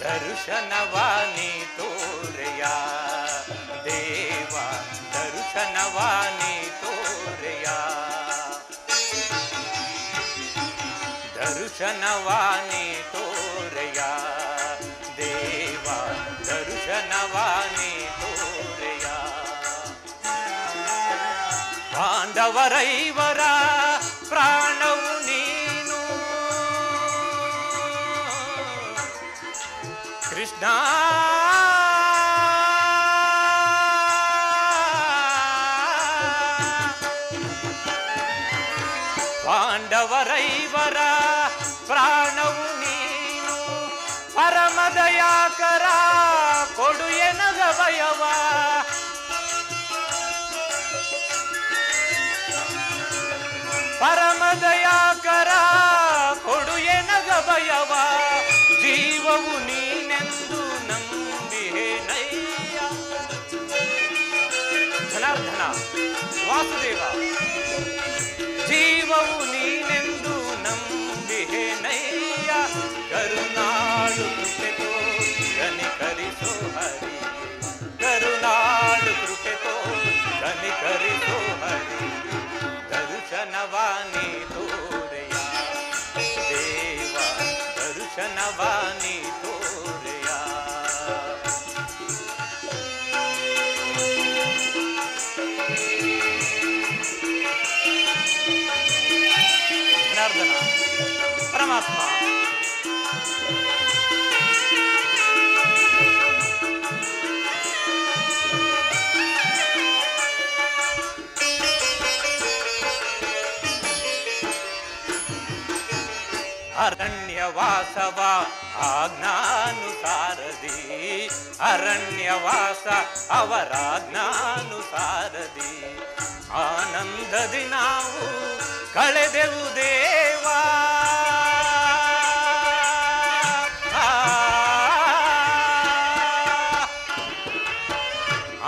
ದರ್ಶನವಾನಿ ತೋರೆಯ ದೇವ ದರ್ಶನವಾನಿ ತೋರೆಯ ದರ್ಶನವಾನಿ ತೋರೆಯ ದೇವ ದರ್ಶನವಾನಿ ತೋರೆಯ ಪಾಂಡವರೈವರ ಪ್ರಾಣವು ನೀನು ಕೃಷ್ಣ ಪಾಂಡವರೈವರ ಪ್ರಾಣವು ನೀನು ಪರಮದಯಾಕರ ಕೊಡು ಎನಗ ಭಯವ ಪರಮದಯಾಕರ ಕೊಡು ಎನಗ ಭಯವ ಜೀವವು ನೀನೆಂದು ನಂಬಿಹೇನಯ್ಯ ಜನಾರ್ದನ ವಾಸುದೇವ ಜೀವವು ನೀನೆಂದು ನಂಬಿಹೇನಯ್ಯ ಕರುನಾಳು ಕೃಪೆತೋ ಕನಿಕರಿಸೋ ಹರಿ ಕರುನಾಳು ಕೃಪೆತೋ ಕನಿಕರಿಸೋ ಹರಿ ದರ್ಶನವಾನಿ ತೋರೆಯ ದೇವ ದರ್ಶನವಾನಿ ತೋರೆಯ ಜನಾರ್ದನ ಪರಮಾತ್ಮ ಅರಣ್ಯವಾಸವ ಆಜ್ಞಾನುಸಾರದಿ ಅರಣ್ಯವಾಸ ಅವರಾಜ್ಞಾನುಸಾರದಿ ಆನಂದದಿ ನಾವು ಕಳೆದೆವು ದೇವಾ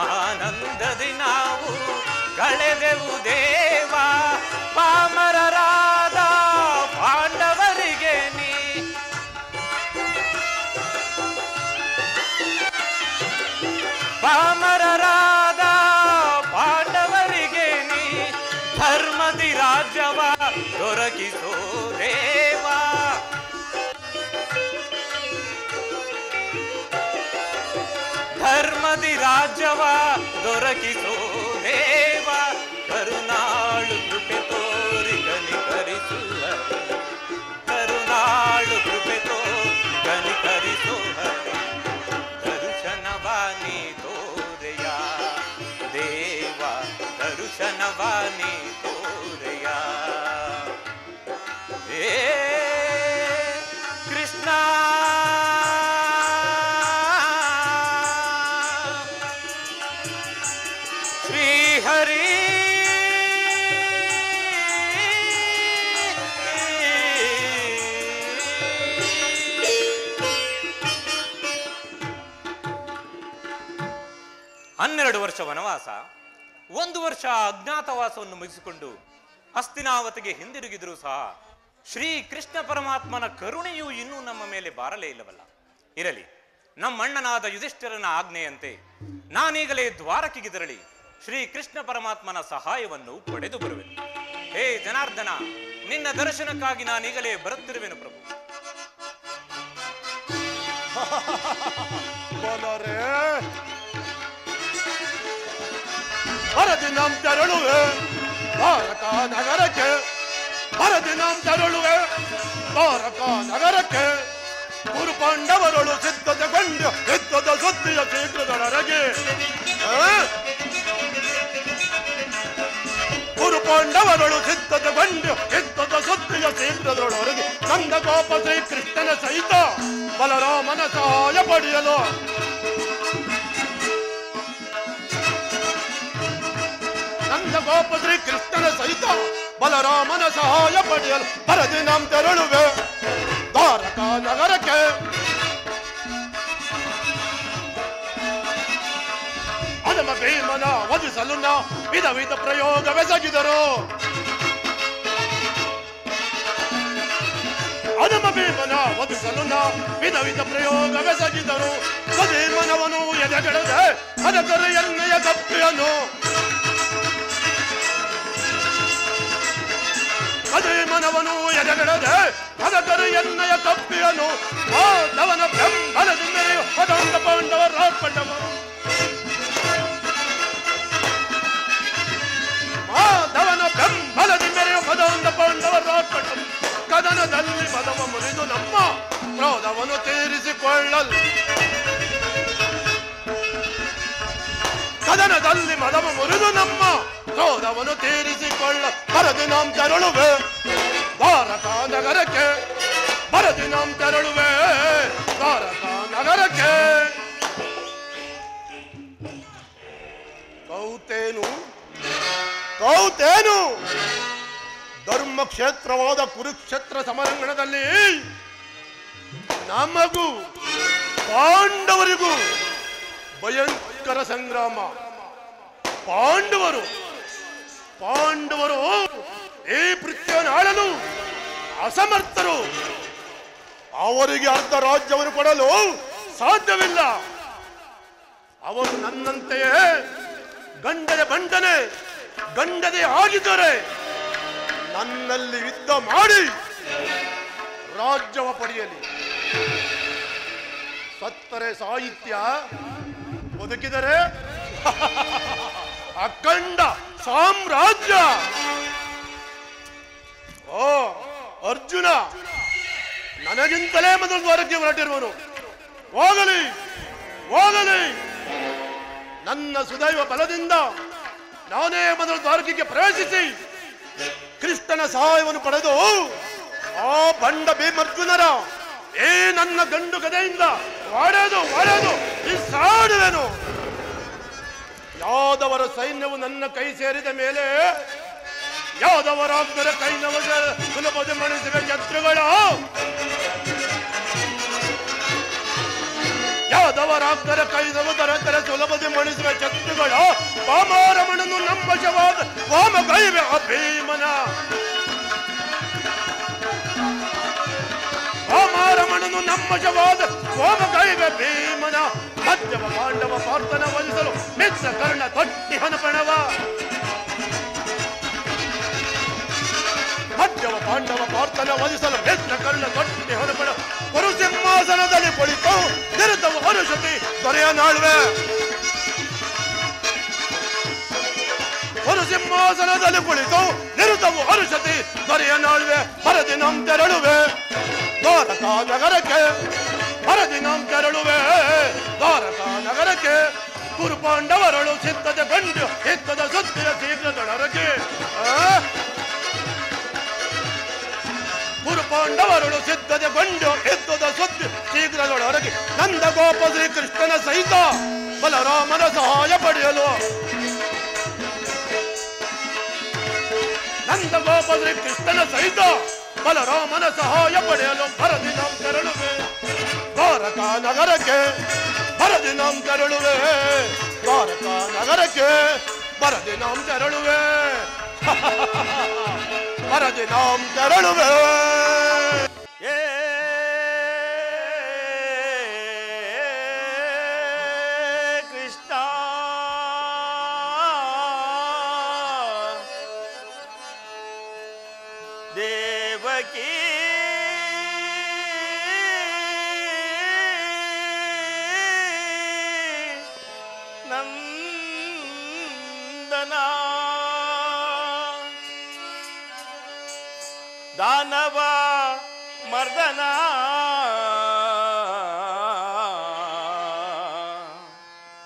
ಆನಂದದಿ ನಾವು ಕಳೆದೆವು ದೇವಾ ಪಾಮರರಾದ ಪಾಂಡವರಿಗೆ ನೀ ಪಾಮರರಾದ ಪಾಂಡವರಿಗೆ ನೀ ಧರ್ಮದಿ ರಾಜ್ಯವ ದೊರಕಿಸೋ ದೇವಾ ಧರ್ಮದಿ ರಾಜ್ಯವ ದೊರಕಿಸೋ ದೇವ ಕರುನಾಳು ಕೃಪೆ ತೋರಿ ಕನಿಕರಿಸು ಹರಿ ಕರುನಾಳು ಕೃಪೆ ತೋರಿ ಕನಿಕರಿಸು ಹರಿ ದರ್ಶನವಾನಿ ತೋರೆಯ ದೇವ ದರ್ಶನವಾನಿ ತೋರೆಯ ಏ ಕೃಷ್ಣ ಶ್ರೀಹರಿ ಹನ್ನೆರಡು ವರ್ಷ ವನವಾಸ 1 ವರ್ಷ ಅಜ್ಞಾತವಾಸವನ್ನು ಮುಗಿಸಿಕೊಂಡು ಹಸ್ತಿನಾವತಿಗೆ ಹಿಂದಿರುಗಿದರೂ ಸಹ ಶ್ರೀ ಕೃಷ್ಣ ಪರಮಾತ್ಮನ ಕರುಣೆಯು ಇನ್ನೂ ನಮ್ಮ ಮೇಲೆ ಬಾರಲೇ ಇಲ್ಲವಲ್ಲ. ಇರಲಿ, ನಮ್ಮಣ್ಣನಾದ ಯುಧಿಷ್ಠಿರನ ಆಜ್ಞೆಯಂತೆ ನಾನೀಗಲೇ ದ್ವಾರಕೆಗೆ ತೆರಳಿ ಶ್ರೀ ಕೃಷ್ಣ ಪರಮಾತ್ಮನ ಸಹಾಯವನ್ನು ಪಡೆದು ಬರುವೆನು. ಹೇ ಜನಾರ್ದನ, ನಿನ್ನ ದರ್ಶನಕ್ಕಾಗಿ ನಾನೀಗಲೇ ಬರುತ್ತಿರುವೆನು ಪ್ರಭು. ಹರದಿನಂ ತೆರಳುವೆ ದ್ವಾರಕಾ ನಗರಕ್ಕೆ, ಹರದಿನಂ ತೆರಳುವೆ ದ್ವಾರಕಾ ನಗರಕ್ಕೆ. ಗುರು ಪಾಂಡವರಳು ಸಿದ್ಧತೆಗೊಂಡು ಯುದ್ಧದ ಸುದ್ದಿಯ ಶೀಘ್ರದೊಳಗೆ. ಗುರು ಪಾಂಡವರಳು ಸಿದ್ಧತೆಗೊಂಡು ಯುದ್ಧದ ಸುದ್ದಿಯ ಶೀಘ್ರದೊಳಗೆ. ನಂದಗೋಪ ಶ್ರೀ ಕೃಷ್ಣನ ಸಹಿತ ಬಲರಾಮನ ಸಹಾಯ ಪಡೆಯಲು ನಂದಗೋಪ ಶ್ರೀ ಕೃಷ್ಣನ ಸಹಿತ ಬಲರಾಮನ ಸಹಾಯ ಪಡೆಯಲು ಹರದಿನಂ ತೆರಳುವೆ ದ್ವಾರಕಾ ನಗರಕ್ಕೆ. ಅದಮ ಭೀಮನ ವಧಿಸಲು ವಿಧ ವಿಧ ಪ್ರಯೋಗವೆಸಗಿದರು. ಭೀಮನ ವಧಿಸಲು ವಿಧ ವಿಧ ಪ್ರಯೋಗವೆಸಗಿದರು. ಅದೇ ಮನವನು ಎದೆಗೆಡದೆ ಅದರ ಎಣ್ಣೆಯ ಕಪ್ಪಿಯನು ಅದೇ ಮನವನು ಎದೆಗೆಡದೆ ಅದರ ಎಣ್ಣೆಯ ಕಪ್ಪಿಯನು ಮಾಧವನ ಬೆಂಬಲದಿಂದ ಪದಾಂತ ಪಾಂಡವರಾರ್ಪಟ್ಟವರು. ಮಾಧವನ ಬೆಂಬಲದಿ ಮೆರೆಯ ಪದಾಂತ ಪಾಂಡವರಾರ್ಪಟ್ಟರು. ಕದನದಲ್ಲಿ ಮದವ ಮುರಿದು ನಮ್ಮ ಕ್ರೋಧವನ್ನು ತೀರಿಸಿಕೊಳ್ಳಲು ಕದನದಲ್ಲಿ ಮದವ ಮುರಿದು ನಮ್ಮ ಕ್ರೋಧವನ್ನು ತೀರಿಸಿಕೊಳ್ಳ ಬರದಿ ನಾಂ ತೆರಳುವೆ ದ್ವಾರಕಾ ನಗರಕ್ಕೆ. ಬರದಿ ನಾಂ ತೆರಳುವೆ ದ್ವಾರಕಾ ನಗರಕ್ಕೆ. ಕೌತೇನು ಧರ್ಮಕ್ಷೇತ್ರವಾದ ಕುರುಕ್ಷೇತ್ರ ಸಮರಂಗಣದಲ್ಲಿ ನಮಗೂ ಪಾಂಡವರಿಗೂ ಭಯಂಕರ ಸಂಗ್ರಾಮ. ಪಾಂಡವರು ಈ ಪೃಥ್ವಿಯನ್ನು ಆಳಲು ಅಸಮರ್ಥರು. ಅವರಿಗೆ ಅರ್ಧ ರಾಜ್ಯವನ್ನು ಕೊಡಲು ಸಾಧ್ಯವಿಲ್ಲ. ಅವರು ನನ್ನಂತೆಯೇ ಗಂಡದೆ ಆಗಿದ್ದಾರೆ. ನನ್ನಲ್ಲಿ ಯುದ್ಧ ಮಾಡಿ ರಾಜ್ಯವ ಪಡೆಯಲಿ. ಸತ್ತರೆ ಸಾಹಿತ್ಯ, ಬದುಕಿದರೆ ಅಖಂಡ ಸಾಮ್ರಾಜ್ಯ. ಓ ಅರ್ಜುನ ನನಗಿಂತಲೇ ಮೊದಲು ದ್ವಾರಕ್ಕೆ ಹೊರಟಿರುವನು. ಹೋಗಲಿ ನನ್ನ ಸುದೈವ ಬಲದಿಂದ ನಾನೇ ಮೊದಲು ದ್ವಾರಕೆಗೆ ಪ್ರವೇಶಿಸಿ ಕೃಷ್ಣನ ಸಹಾಯವನ್ನು ಪಡೆದು ಆ ಬಂಡ ಭೀಮರ್ಜುನರ ನನ್ನ ಗಂಡು ಗದೆಯಿಂದ ಒಡೆದು ಸಾಡುವೆನು. ಯಾದವರ ಸೈನ್ಯವು ನನ್ನ ಕೈ ಸೇರಿದ ಮೇಲೆ ಯಾದವರಾಗ್ದರ ಕೈನವ ಸುಲಭದ ಮಣಿಸಿದ ಶತ್ರುಗಳ ಯಾದವರಾಗ್ದರ ಕೈನವ ದರ ಸುಲಭದ ಮಣಿಸುವ ಶತ್ರುಗಳ ವಾಮರಮಣನು ನಮ್ಮ ಶವಾದ ವಾಮ ಕೈವೆ ಅಭೀಮನ ವಾಮರಮಣನು ನಮ್ಮ ಶವಾದ ವಾಮ ಕೈವೆ ಭೀಮನ ಮಧ್ಯಮ ಪಾಂಡವ ಪಾರ್ಥನ ವಧಿಸಲು ಮಿತ್ರ ಕರ್ಣ ತೊಟ್ಟಿ ಹನಪಣವ ಮಧ್ಯಮ ಪಾಂಡವ ಪಾರ್ಥನ ವಧಿಸಲು ಮಿತ್ರ ಕರ್ಣ ತೊಟ್ಟಿ ಹನಪಣ ಕುರು ಸಿಂಹಾಸನದಲ್ಲಿ ಕುಳಿತು ನಿರತವು ಹರುಷತಿ ದೊರೆಯ ನಾಳ್ವೆ ಕುರು ಸಿಂಹಾಸನದಲ್ಲಿ ಕುಳಿತು ನಿರತವು ಹರುಷತಿ ದೊರೆಯ ನಾಳ್ವೆ ಬರದಿ ನಂ ತೆರಳುವೆ ದ್ವಾರಕಾ ನಗರಕ್ಕೆ ಬರದಿ ನಂ ತೆರಳುವೆ ದ್ವಾರಕಾ ನಗರಕ್ಕೆ ಕುರು ಪಾಂಡವರಳು ಸಿದ್ಧತೆ ಗಂಡು ಎತ್ತದ ಸುದ್ದಿಯ ಶೀಘ್ರದೊಳಗೆ ಕುರು ಪಾಂಡವರಳು ಸಿದ್ಧತೆ ಗಂಡು ಎತ್ತದ ಸುದ್ದಿ ಶೀಘ್ರದೊಳಗೆ ನಂದ ಗೋಪ ಶ್ರೀ ಕೃಷ್ಣನ ಸಹಿತ ಬಲರಾಮನ ಸಹಾಯ ಪಡೆಯಲು ನಂದ ಗೋಪ ಶ್ರೀ ಕೃಷ್ಣನ ಸಹಿತ ಬಲರಾಮನ ಸಹಾಯ ಪಡೆಯಲು ಬರದಿ ನಾವು ತೆರಳುವೆ ದ್ವಾರಕಾ ನಗರಕ್ಕೆ ಬರದಿ ನಾವು ತೆರಳುವೆ ದ್ವಾರಕಾ ನಗರಕ್ಕೆ ಬರದಿ ನಾವು ತೆರಳುವೆ ಬರದಿ ನಾವು ತೆರಳುವೆ. ಕೃಷ್ಣ ದೇವಕಿ ನಂದನ ದಾನವ ಮರ್ದನ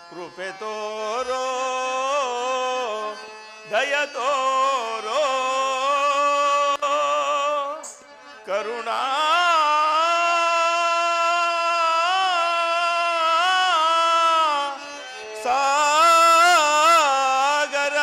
ಕೃಪೆ ತೋರೋ ದಯ ತೋರೋ ಕರುಣಾ ಸಾಗರ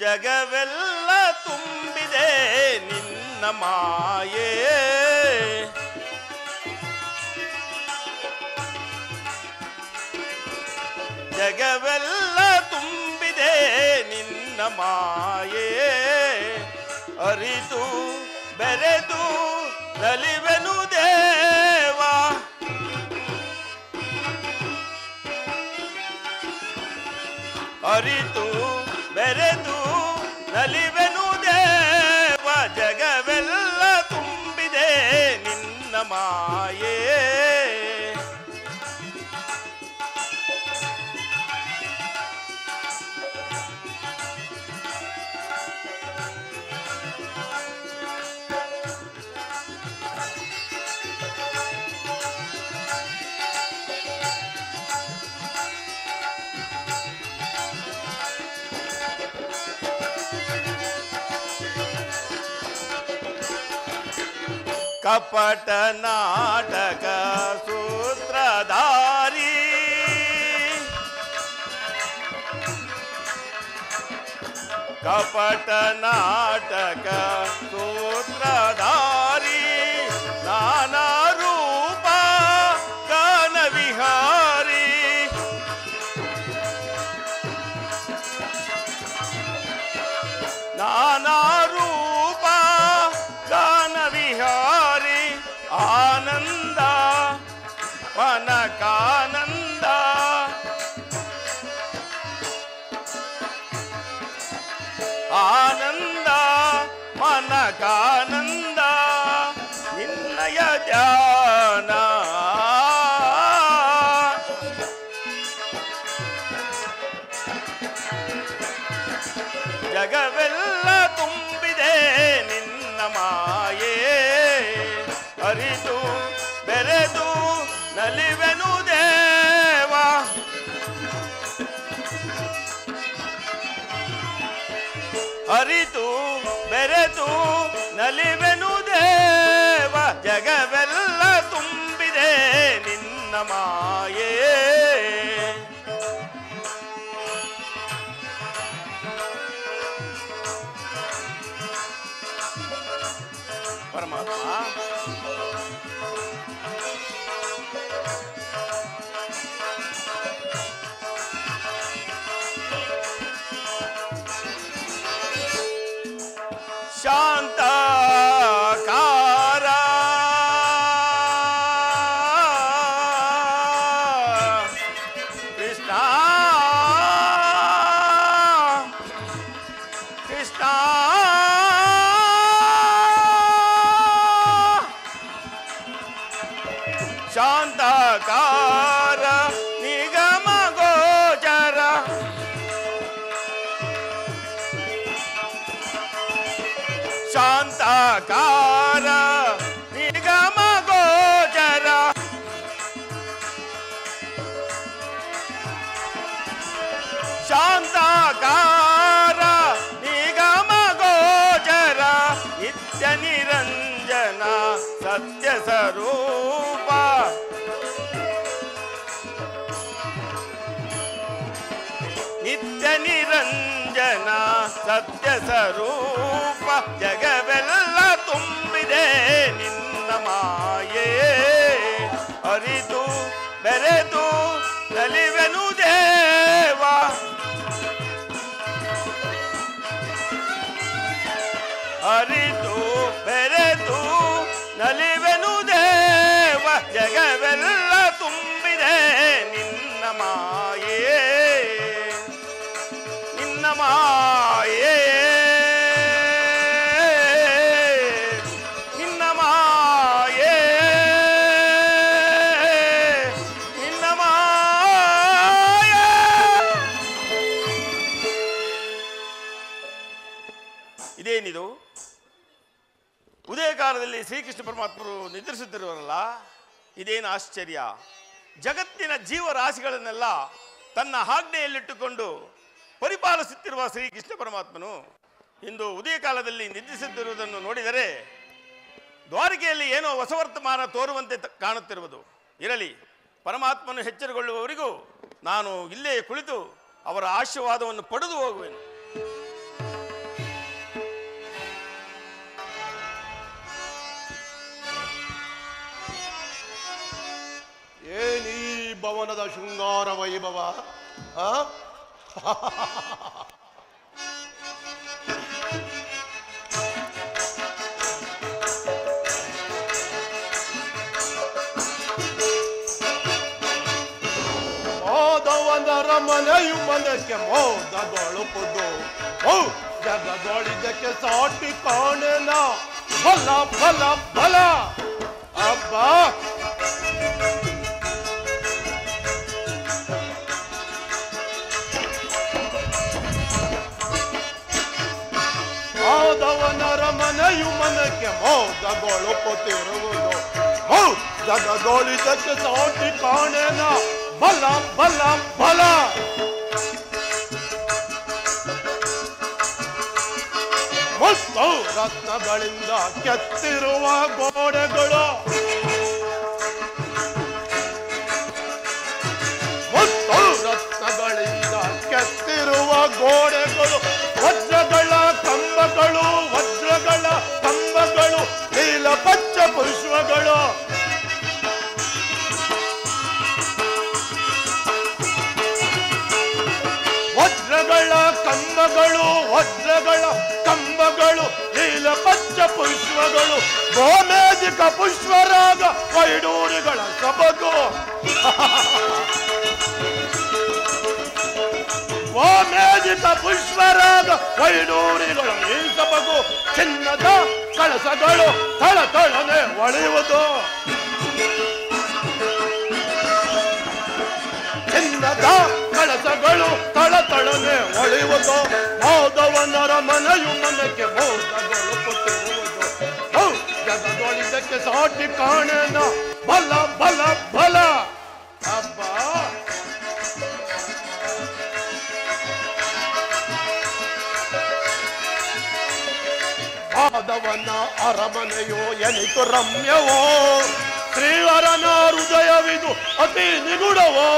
ಜಗವೆಲ್ಲ ತುಂಬಿದೆ ನಿನ್ನ ಮಾಯೆ. ಜಗವೆಲ್ಲ ತುಂಬಿದೆ ನಿನ್ನ ಮಾಯೆ. ಅರಿತು ಬೆರೆತು ನಲಿವೆನು ದೇವ. ಅರಿತು ಬೆರೆತು ನಲಿವೆನು ದೇವ. ಜಗವೆಲ್ಲ ತುಂಬಿದೆ ನಿನ್ನ ಮಾಯೆ. ಕಪಟ ನಾಟಕ ಸೂತ್ರಧಾರಿ. ಕಪಟ ನಾಟಕ ಸೂತ್ರಧಾರಿ. ನಾನಾ ರೂಪ ಗಾನ ವಿಹಾರಿ. ನಾನಾ ರೂಪ ಗಾನ ವಿಹಾರಿ. ಆನಂದ ಮನಕಾನಂದ. ಆನಂದ ಮನಕಾನಂದ. ನಿನ್ನಯ ಧ್ಯಾನ. ಜಗವೆಲ್ಲ ತುಂಬಿದೆ ನಿನ್ನ ಮಾಯೆ. ಅರಿತು ಬೆರೆತು ನಲಿವೆನು ದೇವ. ಅರಿತು ಬೆರೆತು ನಲಿವೆನು ದೇವ. ಜಗವೆಲ್ಲ ತುಂಬಿದೆ ನಿನ್ನ ಮಾಯೆ. ಪರಮಾತ್ಮ ಶಾಂತಕಾರ. ಕೃಷ್ಣ ಕೃಷ್ಣ ಶಾಂತಕಾರ ನಿಗಮ ಗೋಚರ. ಶಾಂತಕಾರ ನಿಗಮ ಗೋಚರ. ಶಾಂತಕಾರ ನಿಗಮ ಗೋಚರ. ನಿತ್ಯ ನಿರಂಜನ ಸತ್ಯ ಸ್ವರೂಪ. ನಿತ್ಯ ನಿರಂಜನ ಸತ್ಯ ಸ್ವರೂಪ. ಜಗವೆಲ್ಲ ತುಂಬಿದೆ ನಿನ್ನ ಮಾಯೆ. ಅರಿತು ಬೆರೆತು ನಲಿವೆನು ದೇವ. ಅರಿತು ಬೆರೆತು ನಲಿವೆನು ದೇವ. ಜಗವೆಲ್ಲ ತುಂಬಿದೆ ನಿನ್ನ ಮಾಯೆ. ನಿನ್ನ ಮಾಯೆ. ನಿನ್ನ ಮಾಯೆ. ನಿನ್ನ ಮಾಯೆ. ಇದೇನಿದು? ಉದಯ ಕಾಲದಲ್ಲಿ ಶ್ರೀಕೃಷ್ಣ ಪರಮಾತ್ಮರು ನಿದ್ರಿಸುತ್ತಿರುವರಲ್ಲ, ಇದೇನು ಆಶ್ಚರ್ಯ! ಜಗತ್ತಿನ ಜೀವರಾಶಿಗಳನ್ನೆಲ್ಲ ತನ್ನ ಆಜ್ಞೆಯಲ್ಲಿಟ್ಟುಕೊಂಡು ಪರಿಪಾಲಿಸುತ್ತಿರುವ ಶ್ರೀಕೃಷ್ಣ ಪರಮಾತ್ಮನು ಇಂದು ಉದಯ ಕಾಲದಲ್ಲಿ ನಿದ್ರಿಸುತ್ತಿರುವುದನ್ನು ನೋಡಿದರೆ ದ್ವಾರಕೆಯಲ್ಲಿ ಏನೋ ಹೊಸವರ್ತಮಾನ ತೋರುವಂತೆ ಕಾಣುತ್ತಿರುವುದು. ಇರಲಿ, ಪರಮಾತ್ಮನು ಎಚ್ಚರಗೊಳ್ಳುವವರೆಗೂ ನಾನು ಇಲ್ಲೇ ಕುಳಿತು ಅವರ ಆಶೀರ್ವಾದವನ್ನು ಪಡೆದು ಹೋಗುವೆನು. ವೈಭವ ಆ ಮಾಧವನರ ಮನೆಯು ಮನಕ್ಕೆ ಮೋದಗೊಳುವುದು ಜಗದೊಳಿದಕ್ಕೆ ಸಾಟಿ ಕಾಣೆನ ಬಲ ಬಲ ಬಲ ಅಬ್ಬ ಮಾಧವನರ ಮನೆಯು ಮನಕ್ಕೆ ಮೋದಗೊಳುತ್ತಿರುವುದು ಜಗದೊಳಿದಕ್ಕೆ ಸಾಟಿ ಕಾಣೆನ ಬಲ ಬಲ ಬಲ ಮತ್ತು ರತ್ನಗಳಿಂದ ಕೆತ್ತಿರುವ ಗೋಡೆಗಳು ಮತ್ತು ರತ್ನಗಳಿಂದ ಕೆತ್ತಿರುವ ಗೋಡೆಗಳು ವಜ್ರಗಳ ಕಂಬಗಳು ನೀಲ ಪಚ್ಚ ಪುಷ್ಪಗಳು ವಜ್ರಗಳ ಕಂಬಗಳು ನೀಲ ಪಚ್ಚ ಪುಷ್ಪಗಳು ಗೋಮೇಧಿಕ ಪುಷ್ಪರಾಗ ವೈಡೂರಿಗಳ ಸೊಬಗು ಗೋಮೇಧಿಕ ಪುಷ್ಪರಾಗ ವೈಡೂರಿಗಳ ಈ ಸೊಬಗು ಚಿನ್ನದ ಕಳಸಗಳು ತಳತಳನೆ ಒಳೆಯುವುದು ಚಿನ್ನದ ಕಳಸಗಳು ತಳತಳನೆ ಒಳೆಯುವುದು ಮಾಧವನರ ಮನೆಯು ಮನಕ್ಕೆ ಮೋದಗೊಳುತ್ತಿರುವುದು ಜಗದೊಳಿದಕ್ಕೆ ಸಾಟಿ ಕಾಣೆನ ಬಲ ಬಲ ಬಲ ಅಬ್ಬ ಮಾಧವನ ಅರಮನೆಯೋ ಎನಿತು ರಮ್ಯವೋ ಶ್ರೀವರನ ಹೃದಯವಿದು ಅತಿ ನಿಗುಡವೋ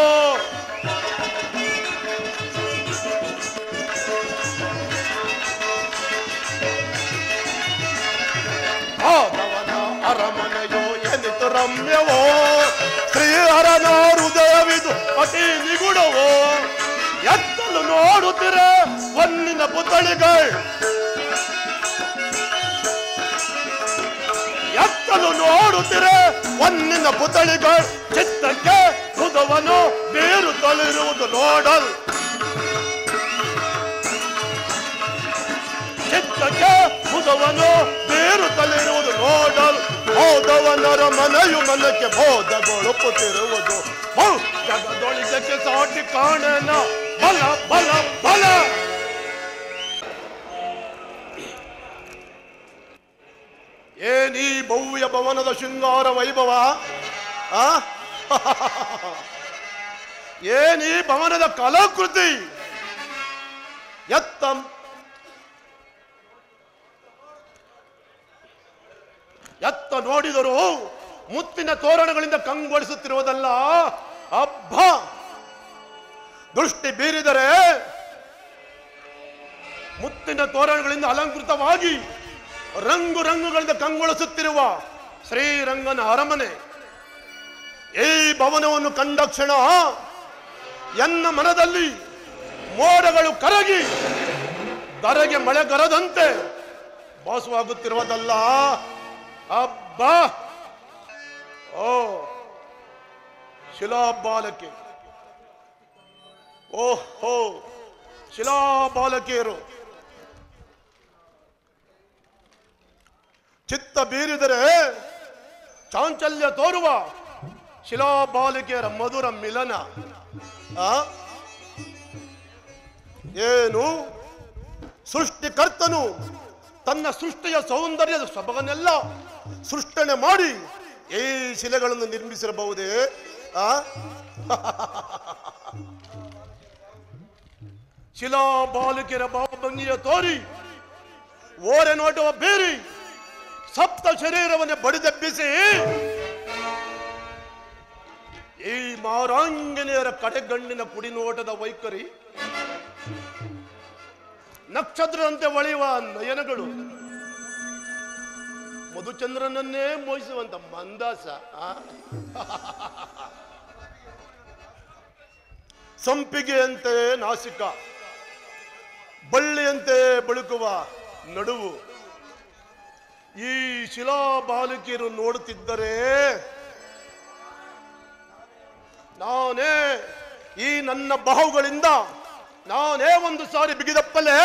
ಮಾಧವನ ಅರಮನೆಯೋ ಎನಿತು ರಮ್ಯವೋ ಶ್ರೀಹರನ ಹೃದಯವಿದು ಅತಿ ನಿಗುಡವೋ ಎತ್ತಲು ನೋಡುತ್ತಿರ ಹೊನ್ನಿನ ಪುತಳಿಗಳು ಎತ್ತಲು ನೋಡುತ್ತಿರೆ ಹೊನ್ನಿನ ಪುತಳಿಗಳು ಚಿತ್ತಕ್ಕೆ ಹೃದಯವನ್ನು ಬೇರು ತಳಿರುವುದು ನೋಡಲ್ ಚಿತ್ತಕ್ಕೆ ಹೃದಯವನ್ನು ಬೇರು ತಳಿರುವುದು ನೋಡಲ್ ಮಾಧವನರ ಮನೆಯು ಮನಕ್ಕೆ ಮೋದಗೊಳುತ್ತಿರುವುದು ಜಗದೊಳಿದಕ್ಕೆ ಸಾಟಿ ಕಾಣೆನ ಬಲ ಬಲ ಬಲ ಏನಿ ಭವ್ಯ ಭವನದ ಶೃಂಗಾರ ವೈಭವ ಏನಿ ಭವನದ ಕಲಾಕೃತಿ ಎತ್ತ ನೋಡಿದರು ಮುತ್ತಿನ ತೋರಣಗಳಿಂದ ಕಂಗೊಳಿಸುತ್ತಿರುವುದಲ್ಲ ಅಬ್ಬ ದೃಷ್ಟಿ ಬೀರಿದರೆ ಮುತ್ತಿನ ತೋರಣಗಳಿಂದ ಅಲಂಕೃತವಾಗಿ ರಂಗು ರಂಗುಗಳಿಂದ ಕಂಗೊಳಿಸುತ್ತಿರುವ ಶ್ರೀರಂಗನ ಅರಮನೆ ಈ ಭವನವನ್ನು ಕಂಡ ಕ್ಷಣ ಎನ್ನ ಮನದಲ್ಲಿ ಮೋಡಗಳು ಕರಗಿ ಧರೆಗೆ ಮಳೆಗರದಂತೆ ಭಾಸವಾಗುತ್ತಿರುವುದಲ್ಲ ಅಬ್ಬ ಓ ಶಿಲಾಬಾಲಕಿ ಓಹೋ ಶಿಲಾಬಾಲಕಿಯರು ಚಿತ್ತ ಬೀರಿದರೆ ಚಾಂಚಲ್ಯ ತೋರುವ ಶಿಲಾಬಾಲಿಕೆಯರ ಮಧುರ ಮಿಲನ ಏನು ಸೃಷ್ಟಿಕರ್ತನು ತನ್ನ ಸೃಷ್ಟಿಯ ಸೌಂದರ್ಯದ ಸೊಬಗನ್ನೆಲ್ಲ ಸೃಷ್ಟನೆ ಮಾಡಿ ಈ ಶಿಲೆಗಳನ್ನು ನಿರ್ಮಿಸಿರಬಹುದೇ ಶಿಲಾಬಾಲಿಕೆಯರ ಭಾವಭಂಗಿಯ ತೋರಿ ಓರೆ ನೋಟವ ಬೀರಿ ಸಪ್ತ ಶರೀರವನ್ನೇ ಬಡಿದೆಬ್ಬಿಸಿ ಈ ಮಾರಾಂಗನೆಯರ ಕಡೆಗಣ್ಣಿನ ಕುಡಿನೋಟದ ವೈಖರಿ ನಕ್ಷತ್ರದಂತೆ ಹೊಳೆಯುವ ನಯನಗಳು ಮಧುಚಂದ್ರನನ್ನೇ ಮೋಹಿಸುವಂತ ಮಂದಾಸ ಸಂಪಿಗೆಯಂತೆ ನಾಸಿಕ, ಬಳ್ಳಿಯಂತೆ ಬಳುಕುವ ನಡುವು. ಈ ಶಿಲಾ ಬಾಲಕಿಯರು ನೋಡುತ್ತಿದ್ದರೆ ನಾನೇ ಈ ನನ್ನ ಬಾಹುಗಳಿಂದ ನಾನೇ ಒಂದು ಸಾರಿ ಬಿಗಿದಪ್ಪಲೇ.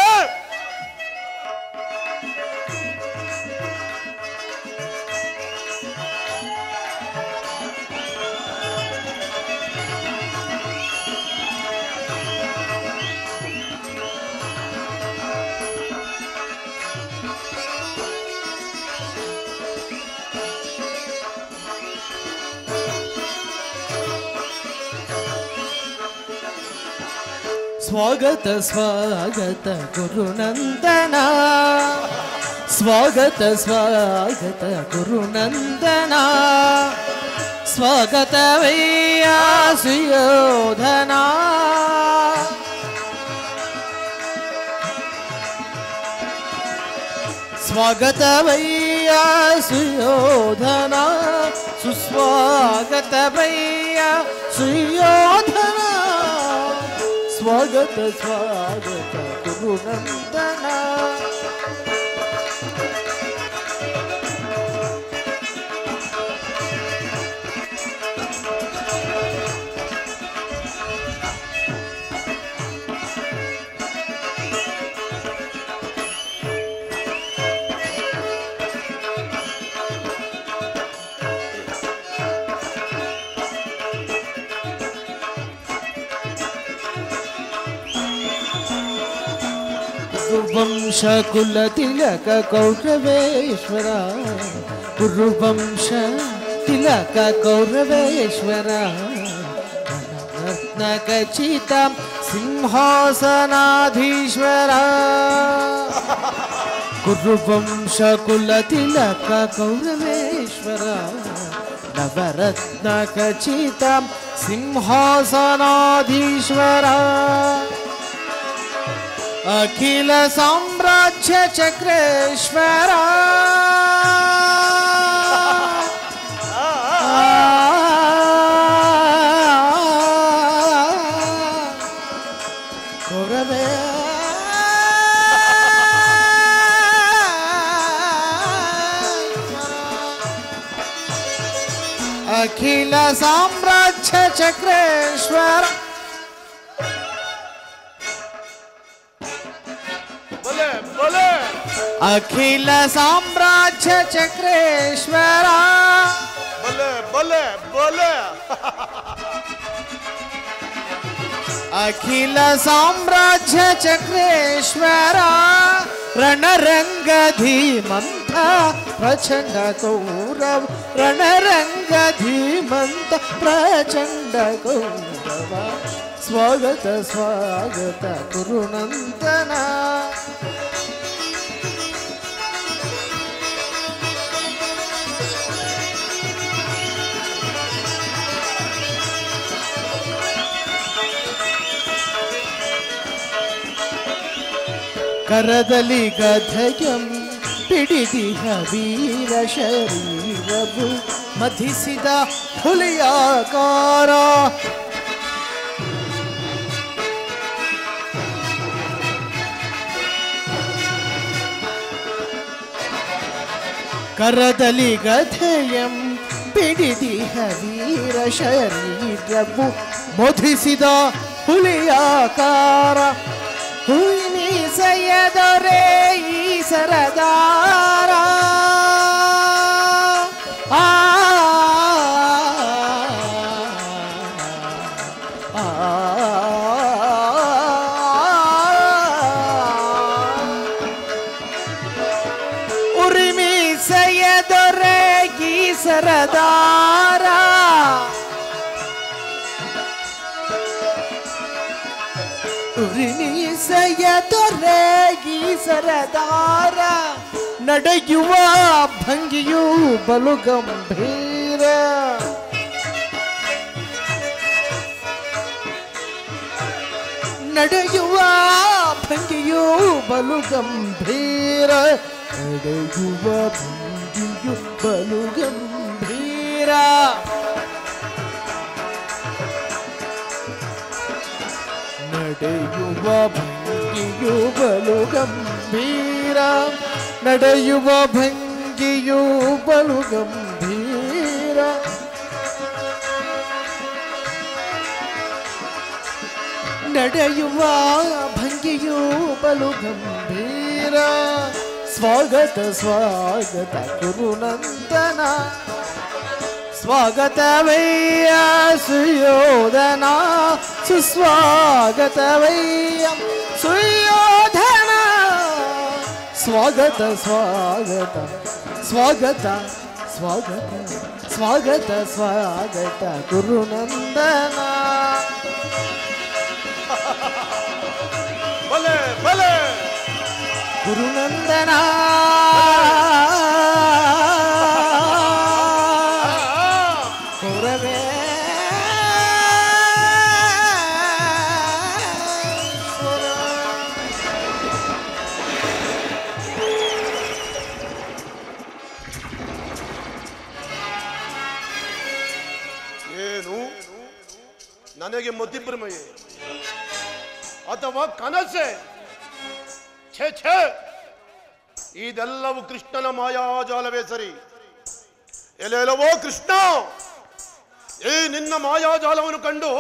ಸ್ವಾಗತ ಸ್ವಾಗತ ಗುರುನಂದನ, ಸ್ವಾಗತ ಸ್ವಾಗತ ಗುರುನಂದನ, ಸ್ವಾಗತವಯ್ಯ ಸುಯೋಧನ. ಸ್ವಾಗತವಯ್ಯ ಸುಯೋಧನ, ಸುಸ್ವಾಗತವಯ್ಯ ಸುಯೋಧನ, ಸ್ವಾಗತ ಸ್ವಾಗತ ಗುರುನಂದನ. ಗುರುವಂಶ ಕುಲ ತಿಲಕ ಕೌರವೇಶ್ವರ, ಗುರುವಂಶ ತಿಲಕ ಕೌರವೇಶ್ವರ, ರತ್ನ ಖಚಿತ ಸಿಂಹಾಸನಾಧೀಶ್ವರ. ಗುರುವಂಶ ಕುಲ ತಿಲಕ ಕೌರವೇಶ್ವರ, ನವರತ್ನ ಖಚಿತ ಸಿಂಹಾಸನಾಧೀಶ್ವರ. ಅಖಿಲ ಸಾಮ್ರಾಜ್ಯ ಚಕ್ರೇಶ್ವರ, ಕೌರವೇ ಅಖಿಲ ಸಾಮ್ರಾಜ್ಯ ಚಕ್ರೇಶ್ವರ. ಅಖಿಲ ಸಾಮ್ರಾಜ್ಯ ಚಕ್ರೇಶ್ವರ, ಬಲೆ ಬಲೆ ಬಲೆ. ಅಖಿಲ ಸಾಮ್ರಾಜ್ಯ ಚಕ್ರೇಶ್ವರ, ರಣರಂಗ ಧೀಮಂತ ಪ್ರಚಂಡ ಕೌರವ, ರಣರಂಗ ಧೀಮಂತ ಪ್ರಚಂಡ ಕೌರವ. ಸ್ವಾಗತ ಸ್ವಾಗತ ಗುರುನಂದನ. ಕರದಲ್ಲಿ ಗದಯಂ ಪಿಡಿದಿಹ ವೀರ ಶರೀರವು ಮಧಿಸಿದ ಹುಲಿಯಾಕಾರ. ಕರದಲ್ಲಿ ಗದಯಂ ಪಿಡಿದಿಹ ವೀರ ಶರೀರವು ಮಧಿಸಿದ ಹುಲಿಯಾಕಾರ. ಹುಯಿಸೆಯದೊರೆ ಈ ಸರದಾರ, ಉರಿಮೀಸೆಯದೊರೆ ಈ ಸರದಾರ. ಉರಿಮೀಸೆಯ ದೊರೆಗಿ ಸರದಾರ, ನಡೆಯುವ ಭಂಗಿಯು ಬಲು ಗಂಭೀರ. ನಡೆಯುವ ಭಂಗಿಯು ಬಲು ಗಂಭೀರ, ನಡೆಯುವ ಭಂಗಿಯು ಬಲು ಗಂಭೀರ. ನಡೆಯುವ ಭಂಗಿಯು ಬಲು ಗಂಭೀರ ನಡೆಯುವ ಭಂಗಿಯು ಬಲು ಗಂಭೀರ ನಡೆಯುವ ಭಂಗಿಯು ಬಲು ಗಂಭೀರ ಸ್ವಾಗತ ಸ್ವಾಗತ ಗುರುನಂದನ ಸ್ವಾಗತವಯ್ಯ ಸುಯೋಧನ ಸುಸ್ವಾಗತವಯ್ಯ ಸುಯೋಧನ ಸ್ವಾಗತ ಸ್ವಾಗತ ಸ್ವಾಗತ ಸ್ವಾಗತ ಸ್ವಾಗತ ಸ್ವಾಗತ ಗುರುನಂದನ ಬಲೆ ಬಲೆ ಗುರುನಂದನ ಕೌರವೇ ಏನು ನನಗೆ ಮತಿಭ್ರಮೆಯೇ ಅಥವಾ ಕನಸೆ? ಛೇ ಛೇ, ಇದೆಲ್ಲವೂ ಕೃಷ್ಣನ ಮಾಯಾಜಾಲವೇ ಸರಿ. ಎಲ್ಲೆಲ್ಲವೋ ಕೃಷ್ಣ, ಈ ನಿನ್ನ ಮಾಯಾಜಾಲವನ್ನು ಕಂಡು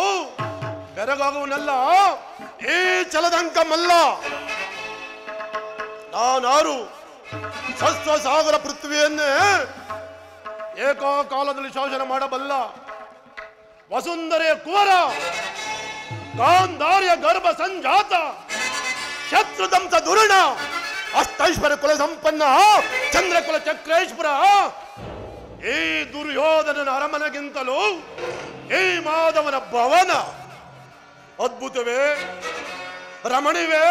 ಬೆರಗಾಗುವನಲ್ಲ, ಈ ಚಲದಂಕಮಲ್ಲ. ನಾನಾರು ಸಸ್ವಸಾಗರ ಪೃಥ್ವಿಯನ್ನೇ ಏಕಕಾಲದಲ್ಲಿ ಶಾಸನ ಮಾಡಬಲ್ಲ ವಸುಂಧರೆಯ ಕುವರ, ಗಾಂಧಾರ್ಯ ಗರ್ಭ ಸಂಜಾತ, ಶತ್ರುದಂಸ ದುರುಣ, ಅಷ್ಟೈಶ್ವರ್ಯ ಕುಲ ಸಂಪನ್ನ ಚಂದ್ರಕುಲ ಚಕ್ರೇಶ್ವರ, ಈ ದುರ್ಯೋಧನನ ಅರಮನೆಗಿಂತಲೂ ಈ ಮಾಧವನ ಭವನ ಅದ್ಭುತವೇ, ರಮಣಿವೆ,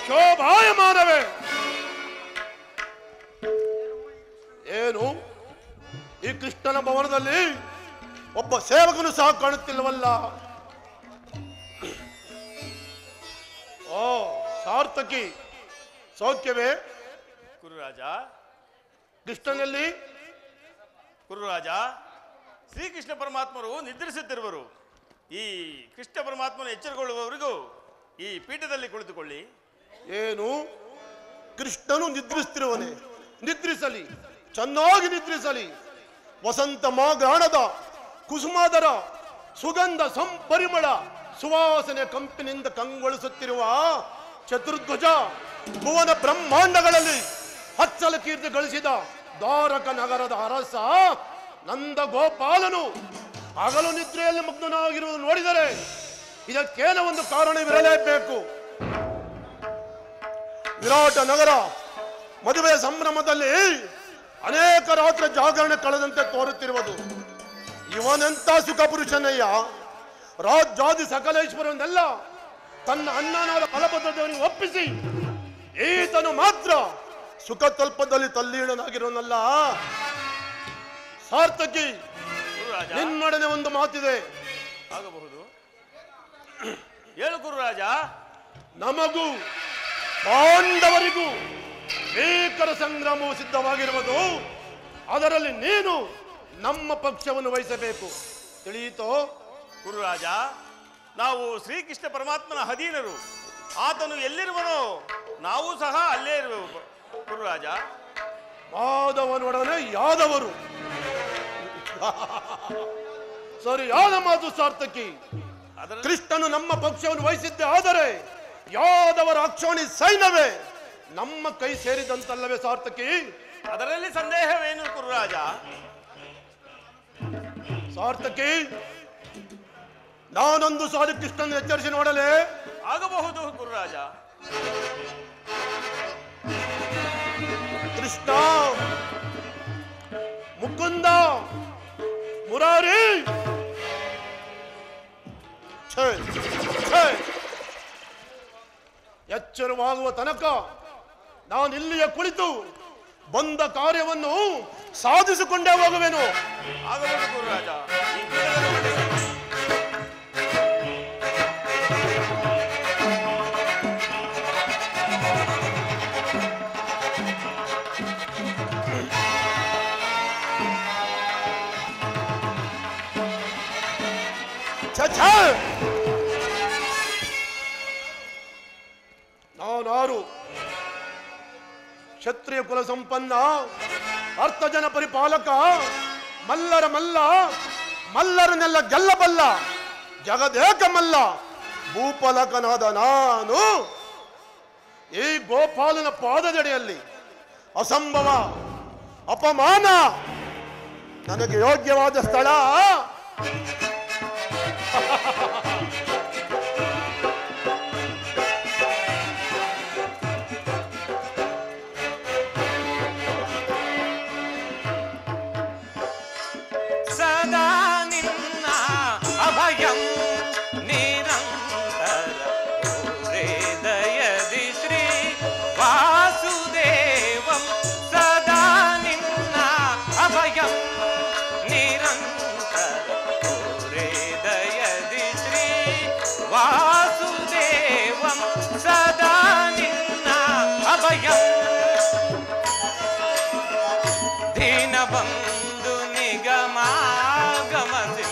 ಶೋಭಾಯಮಾನವೇ. ಏನು ಈ ಕೃಷ್ಣನ ಭವನದಲ್ಲಿ ಒಬ್ಬ ಸೇವಕನು ಸಹ ಕಾಣುತ್ತಿಲ್ಲವಲ್ಲ? ಓ ಸಾರ್ಥಕಿ, ಸೌಖ್ಯವೇ? ಗುರುರಾಜ, ಕೃಷ್ಣನಲ್ಲಿ ಗುರುರಾಜ, ಶ್ರೀಕೃಷ್ಣ ಪರಮಾತ್ಮರು ನಿದ್ರಿಸುತ್ತಿರುವರು. ಈ ಕೃಷ್ಣ ಪರಮಾತ್ಮನ ಎಚ್ಚರಗೊಳ್ಳುವವರೆಗೂ ಈ ಪೀಠದಲ್ಲಿ ಕುಳಿತುಕೊಳ್ಳಿ. ಏನು ಕೃಷ್ಣನು ನಿದ್ರಿಸುತ್ತಿರುವನೆ? ನಿದ್ರಿಸಲಿ, ಚೆನ್ನಾಗಿ ನಿದ್ರಿಸಲಿ. ವಸಂತ ಮಾಗಾಣದ ಕುಸುಮಾದರ ಸುಗಂಧ ಸಂಪರಿಮಳ ಸುವಾಸನೆ ಕಂಪಿನಿಂದ ಕಂಗೊಳಿಸುತ್ತಿರುವ ಚತುರ್ಧ್ವಜ ಭುವನ ಬ್ರಹ್ಮಾಂಡಗಳಲ್ಲಿ ಹಚ್ಚಲ ಕೀರ್ತಿ ಗಳಿಸಿದ ದ್ವಾರಕ ನಗರದ ಅರಸ ನಂದ ಗೋಪಾಲನು ಹಗಲು ನಿದ್ರೆಯಲ್ಲಿ ಮಗ್ನನಾಗಿರುವುದು ನೋಡಿದರೆ ಇದಕ್ಕೇನೋ ಒಂದು ಕಾರಣವಿರಲೇಬೇಕು. ವಿರಾಟ ನಗರ ಮದುವೆ ಸಂಭ್ರಮದಲ್ಲಿ ಅನೇಕ ರಾತ್ರಿ ಜಾಗರಣೆ ಕಳೆದಂತೆ ತೋರುತ್ತಿರುವುದು. ಇವನೆಂತ ಸುಖ ಪುರುಷನಯ್ಯ, ರಾಜ್ಯಾದಿ ಸಕಲೇಶ್ವರನ್ನೆಲ್ಲ ತನ್ನ ಅಣ್ಣನಾದ ಬಲಭದ್ರದೇವನಿಗೆ ಒಪ್ಪಿಸಿ ಈತನು ಮಾತ್ರ ಸುಖ ತಲ್ಪದಲ್ಲಿ ತಲ್ಲೀಡನಾಗಿರೋನಲ್ಲ. ಸಾರ್ಥಕಿ, ನಿನ್ನೊಡನೆ ಒಂದು ಮಾತಿದೆ. ಆಗಬಹುದು, ಹೇಳು ಗುರುರಾಜ. ನಮಗೂ ಪಾಂಡವರಿಗೂ ಭೀಕರ ಸಂಗ್ರಾಮವು ಸಿದ್ಧವಾಗಿರುವುದು. ಅದರಲ್ಲಿ ನೀನು ನಮ್ಮ ಪಕ್ಷವನ್ನು ವಹಿಸಬೇಕು, ತಿಳಿಯಿತೋ? ಗುರುರಾಜ, ನಾವು ಶ್ರೀಕೃಷ್ಣ ಪರಮಾತ್ಮನ ಅಧೀನರು. ಆತನು ಎಲ್ಲಿರುವನೋ ನಾವು ಸಹ ಅಲ್ಲೇ ಇರುವೆವು ಗುರುರಾಜ. ಮಾಧವನೊಡನೆ ಯಾದವರು. ಸರಿಯಾದ ಮಾತು ಸಾರ್ಥಕಿ. ಕೃಷ್ಣನು ನಮ್ಮ ಪಕ್ಷವನ್ನು ವಹಿಸಿದ್ದೆ ಆದರೆ ಯಾದವರ ಅಕ್ಷೋಣಿ ಸೈನ್ಯವೇ ನಮ್ಮ ಕೈ ಸೇರಿದಂತಲ್ಲವೇ ಸಾರ್ಥಕಿ? ಅದರಲ್ಲಿ ಸಂದೇಹವೇನು ಗುರುರಾಜ? ಸಾರ್ಥಕಿ, ನಾನೊಂದು ಸಾರಿ ಕೃಷ್ಣನ ಎಚ್ಚರಿಸಿ ನೋಡಲೇ? ಆಗಬಹುದು ಗುರುರಾಜ. ಕೃಷ್ಣ, ಮುಕುಂದ, ಮುರಾರಿ, ಛೇ ಛೇ, ಎಚ್ಚರವಾಗುವ ತನಕ ನಾನಿಲ್ಲಿಯೇ ಕುಳಿತು ಬಂದ ಕಾರ್ಯವನ್ನು ಸಾಧಿಸಿಕೊಂಡೇ ಹೋಗುವೆನು. ಆಗಬಹುದು ಗುರುರಾಜ. ಈ ಪೀಠದಲ್ಲಿ ಕ್ಷತ್ರಿಯ ಕುಲ ಸಂಪನ್ನ ಅರ್ಥಜನ ಪರಿಪಾಲಕ ಮಲ್ಲರ ಮಲ್ಲ ಮಲ್ಲರನ್ನೆಲ್ಲ ಗೆಲ್ಲಬಲ್ಲ ಜಗದೇಕ ಮಲ್ಲ ಭೂಪಾಲಕನಾದ ನಾನು ಈ ಗೋಪಾಲನ ಪಾದದಡಿಯಲ್ಲಿ ಅಸಂಭವ ಅಪಮಾನ ನನಗೆ ಯೋಗ್ಯವಾದ ಸ್ಥಳ ಸದಾ ನಿನ್ನ ಅಭಯಂ ನಿರಂತರ ಹೃದಯದಿ ಶ್ರೀ ವಾಸುದೇವಂ ಸದಾ ನಿನ್ನ ಅಭಯಂ ನಿರಂತರ ಹೃದಯದಿ ಶ್ರೀ ವಾಸುದೇವಂ ಸದಾ ನಿನ್ನ ಅಭಯಂ ದೀನಬಂಧು ನಿಗಮಾಗಮಸಿ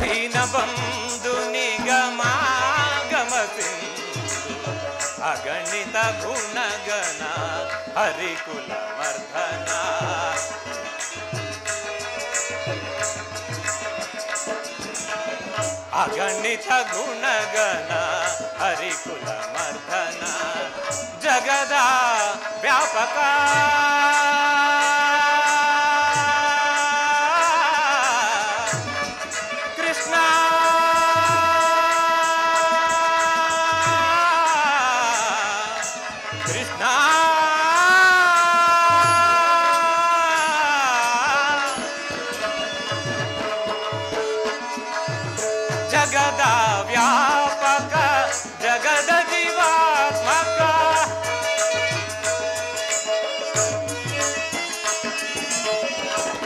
ದೀನಬಂಧು ನಿಗಮಾಗಮಸಿ ಅಗಣಿತ ಗುಣಗಣ ಹರಿಕುಲ ಮರ್ಧನ ಅಗಣಿತ ಗುಣಗಣ ಹರಿಕುಲ ಮರ್ಧನ ಜಗದ ವ್ಯಾಪಕ ಕೃಷ್ಣ ಕೃಷ್ಣ ಜಗದ ವ್ಯಾಪಕ ಜಗದ ಜೀವಾತ್ಮಕ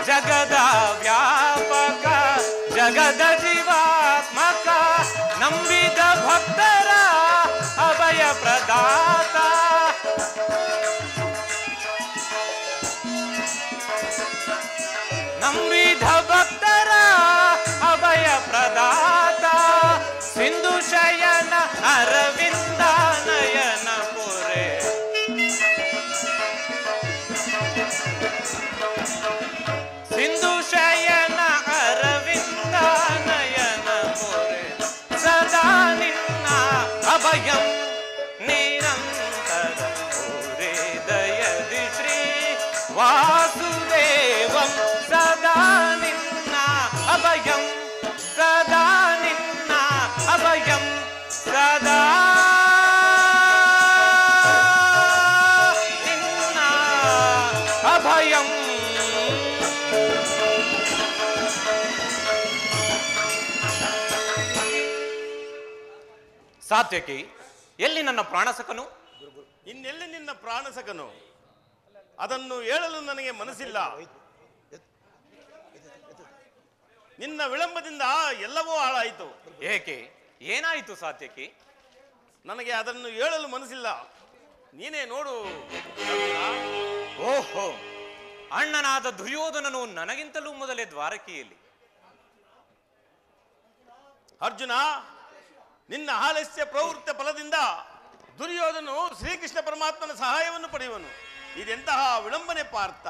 ಜಗದ ವ್ಯಾಪಕ ಜಗದ ಜೀವಾತ್ಮಕ ನಂಬಿದ ಭಕ್ತರ ಅಭಯ ಪ್ರದಾತ ನಂಬಿದ ಭಕ್ತರ ಅಭಯ ಪ್ರದಾತ ಸಿಂಧು ಶಯನ ಅರವಿಂದ ನಯನ ಪುರೆ ಸಿಂಧು ಶಯನ ಅರವಿಂದ ನಯನ ಪುರೆ ಸದಾ ನಿನ್ನ ಅಭಯಂ ನಿರಂತರ ಹೃದಯದಿ ಶ್ರೀ ವಾಸುದೇವಂ ಸದಾ ನಿನ್ನ ಅಭಯಂ ಸದಾ ನಿನ್ನ ಅಭಯಂ ಸದಾ ನಿನ್ನ ಅಭಯಂ ಸಾತ್ಯಕಿ ಎಲ್ಲಿ ನನ್ನ ಪ್ರಾಣಸಕನು ಇನ್ನೆಲ್ಲಿ ನಿನ್ನ ಪ್ರಾಣಸಕನು ಅದನ್ನು ಹೇಳಲು ನನಗೆ ಮನಸ್ಸಿಲ್ಲ. ನಿನ್ನ ವಿಳಂಬದಿಂದ ಎಲ್ಲವೂ ಹಾಳಾಯಿತು. ಏಕೆ ಏನಾಯಿತು ಸಾತ್ಯಕಿ? ನನಗೆ ಅದನ್ನು ಹೇಳಲು ಮನಸ್ಸಿಲ್ಲ, ನೀನೇ ನೋಡು. ಓಹೋ, ಅಣ್ಣನಾದ ದುರ್ಯೋಧನನು ನನಗಿಂತಲೂ ಮೊದಲೇ ದ್ವಾರಕೆಯಲ್ಲಿ. ಅರ್ಜುನ, ನಿನ್ನ ಆಲಸ್ಯ ಪ್ರವೃತ್ತ ಫಲದಿಂದ ದುರ್ಯೋಧನು ಶ್ರೀಕೃಷ್ಣ ಪರಮಾತ್ಮನ ಸಹಾಯವನ್ನು ಪಡೆಯುವನು. ಇದೆಂತಹ ವಿಳಂಬನೆ ಪಾರ್ಥ?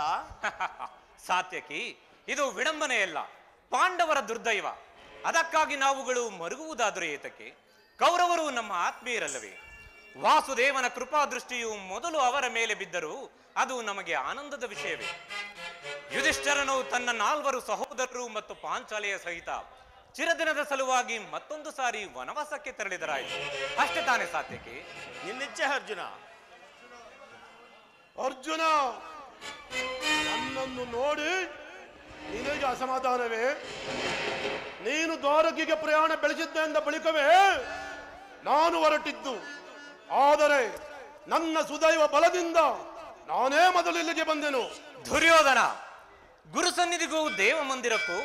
ಸಾತ್ಯಕಿ, ಇದು ವಿಡಂಬನೆಯಲ್ಲ, ಪಾಂಡವರ ದುರ್ದೈವ. ಅದಕ್ಕಾಗಿ ನಾವುಗಳು ಮರುಗುವುದಾದರೆ ಏತಕ್ಕೆ? ಕೌರವರು ನಮ್ಮ ಆತ್ಮೀಯರಲ್ಲವೇ? ವಾಸುದೇವನ ಕೃಪಾ ದೃಷ್ಟಿಯು ಮೊದಲು ಅವರ ಮೇಲೆ ಬಿದ್ದರೂ ಅದು ನಮಗೆ ಆನಂದದ ವಿಷಯವೇ. ಯುಧಿಷ್ಠರನು ತನ್ನ 4 ಸಹೋದರರು ಮತ್ತು ಪಾಂಚಾಲೆಯ ಸಹಿತ ಚಿರದಿನದ ಸಲುವಾಗಿ ಮತ್ತೊಂದು ಸಾರಿ ವನವಾಸಕ್ಕೆ ತೆರಳಿದರಾಯಿತು. ಅಷ್ಟೇ ತಾನೇ ಸಾತ್ಯಕಿ? ನಿನ್ನಿಚ್ಛೆ ಅರ್ಜುನ. ಅರ್ಜುನ, ನನ್ನನ್ನು ನೋಡಿ ನಿನಗೆ ಅಸಮಾಧಾನವೇ? ನೀನು ದ್ವಾರಕೆಗೆ ಪ್ರಯಾಣ ಬೆಳೆಸಿದ್ದ ಬಳಿಕವೇ ನಾನು ಹೊರಟಿದ್ದು. ಆದರೆ ನನ್ನ ಸುದೈವ ಬಲದಿಂದ ನಾನೇ ಮೊದಲು ಇಲ್ಲಿಗೆ ಬಂದೆನು. ದುರ್ಯೋಧನ, ಗುರು ಸನ್ನಿಧಿಗೂ ದೇವ ಮಂದಿರಕ್ಕೂ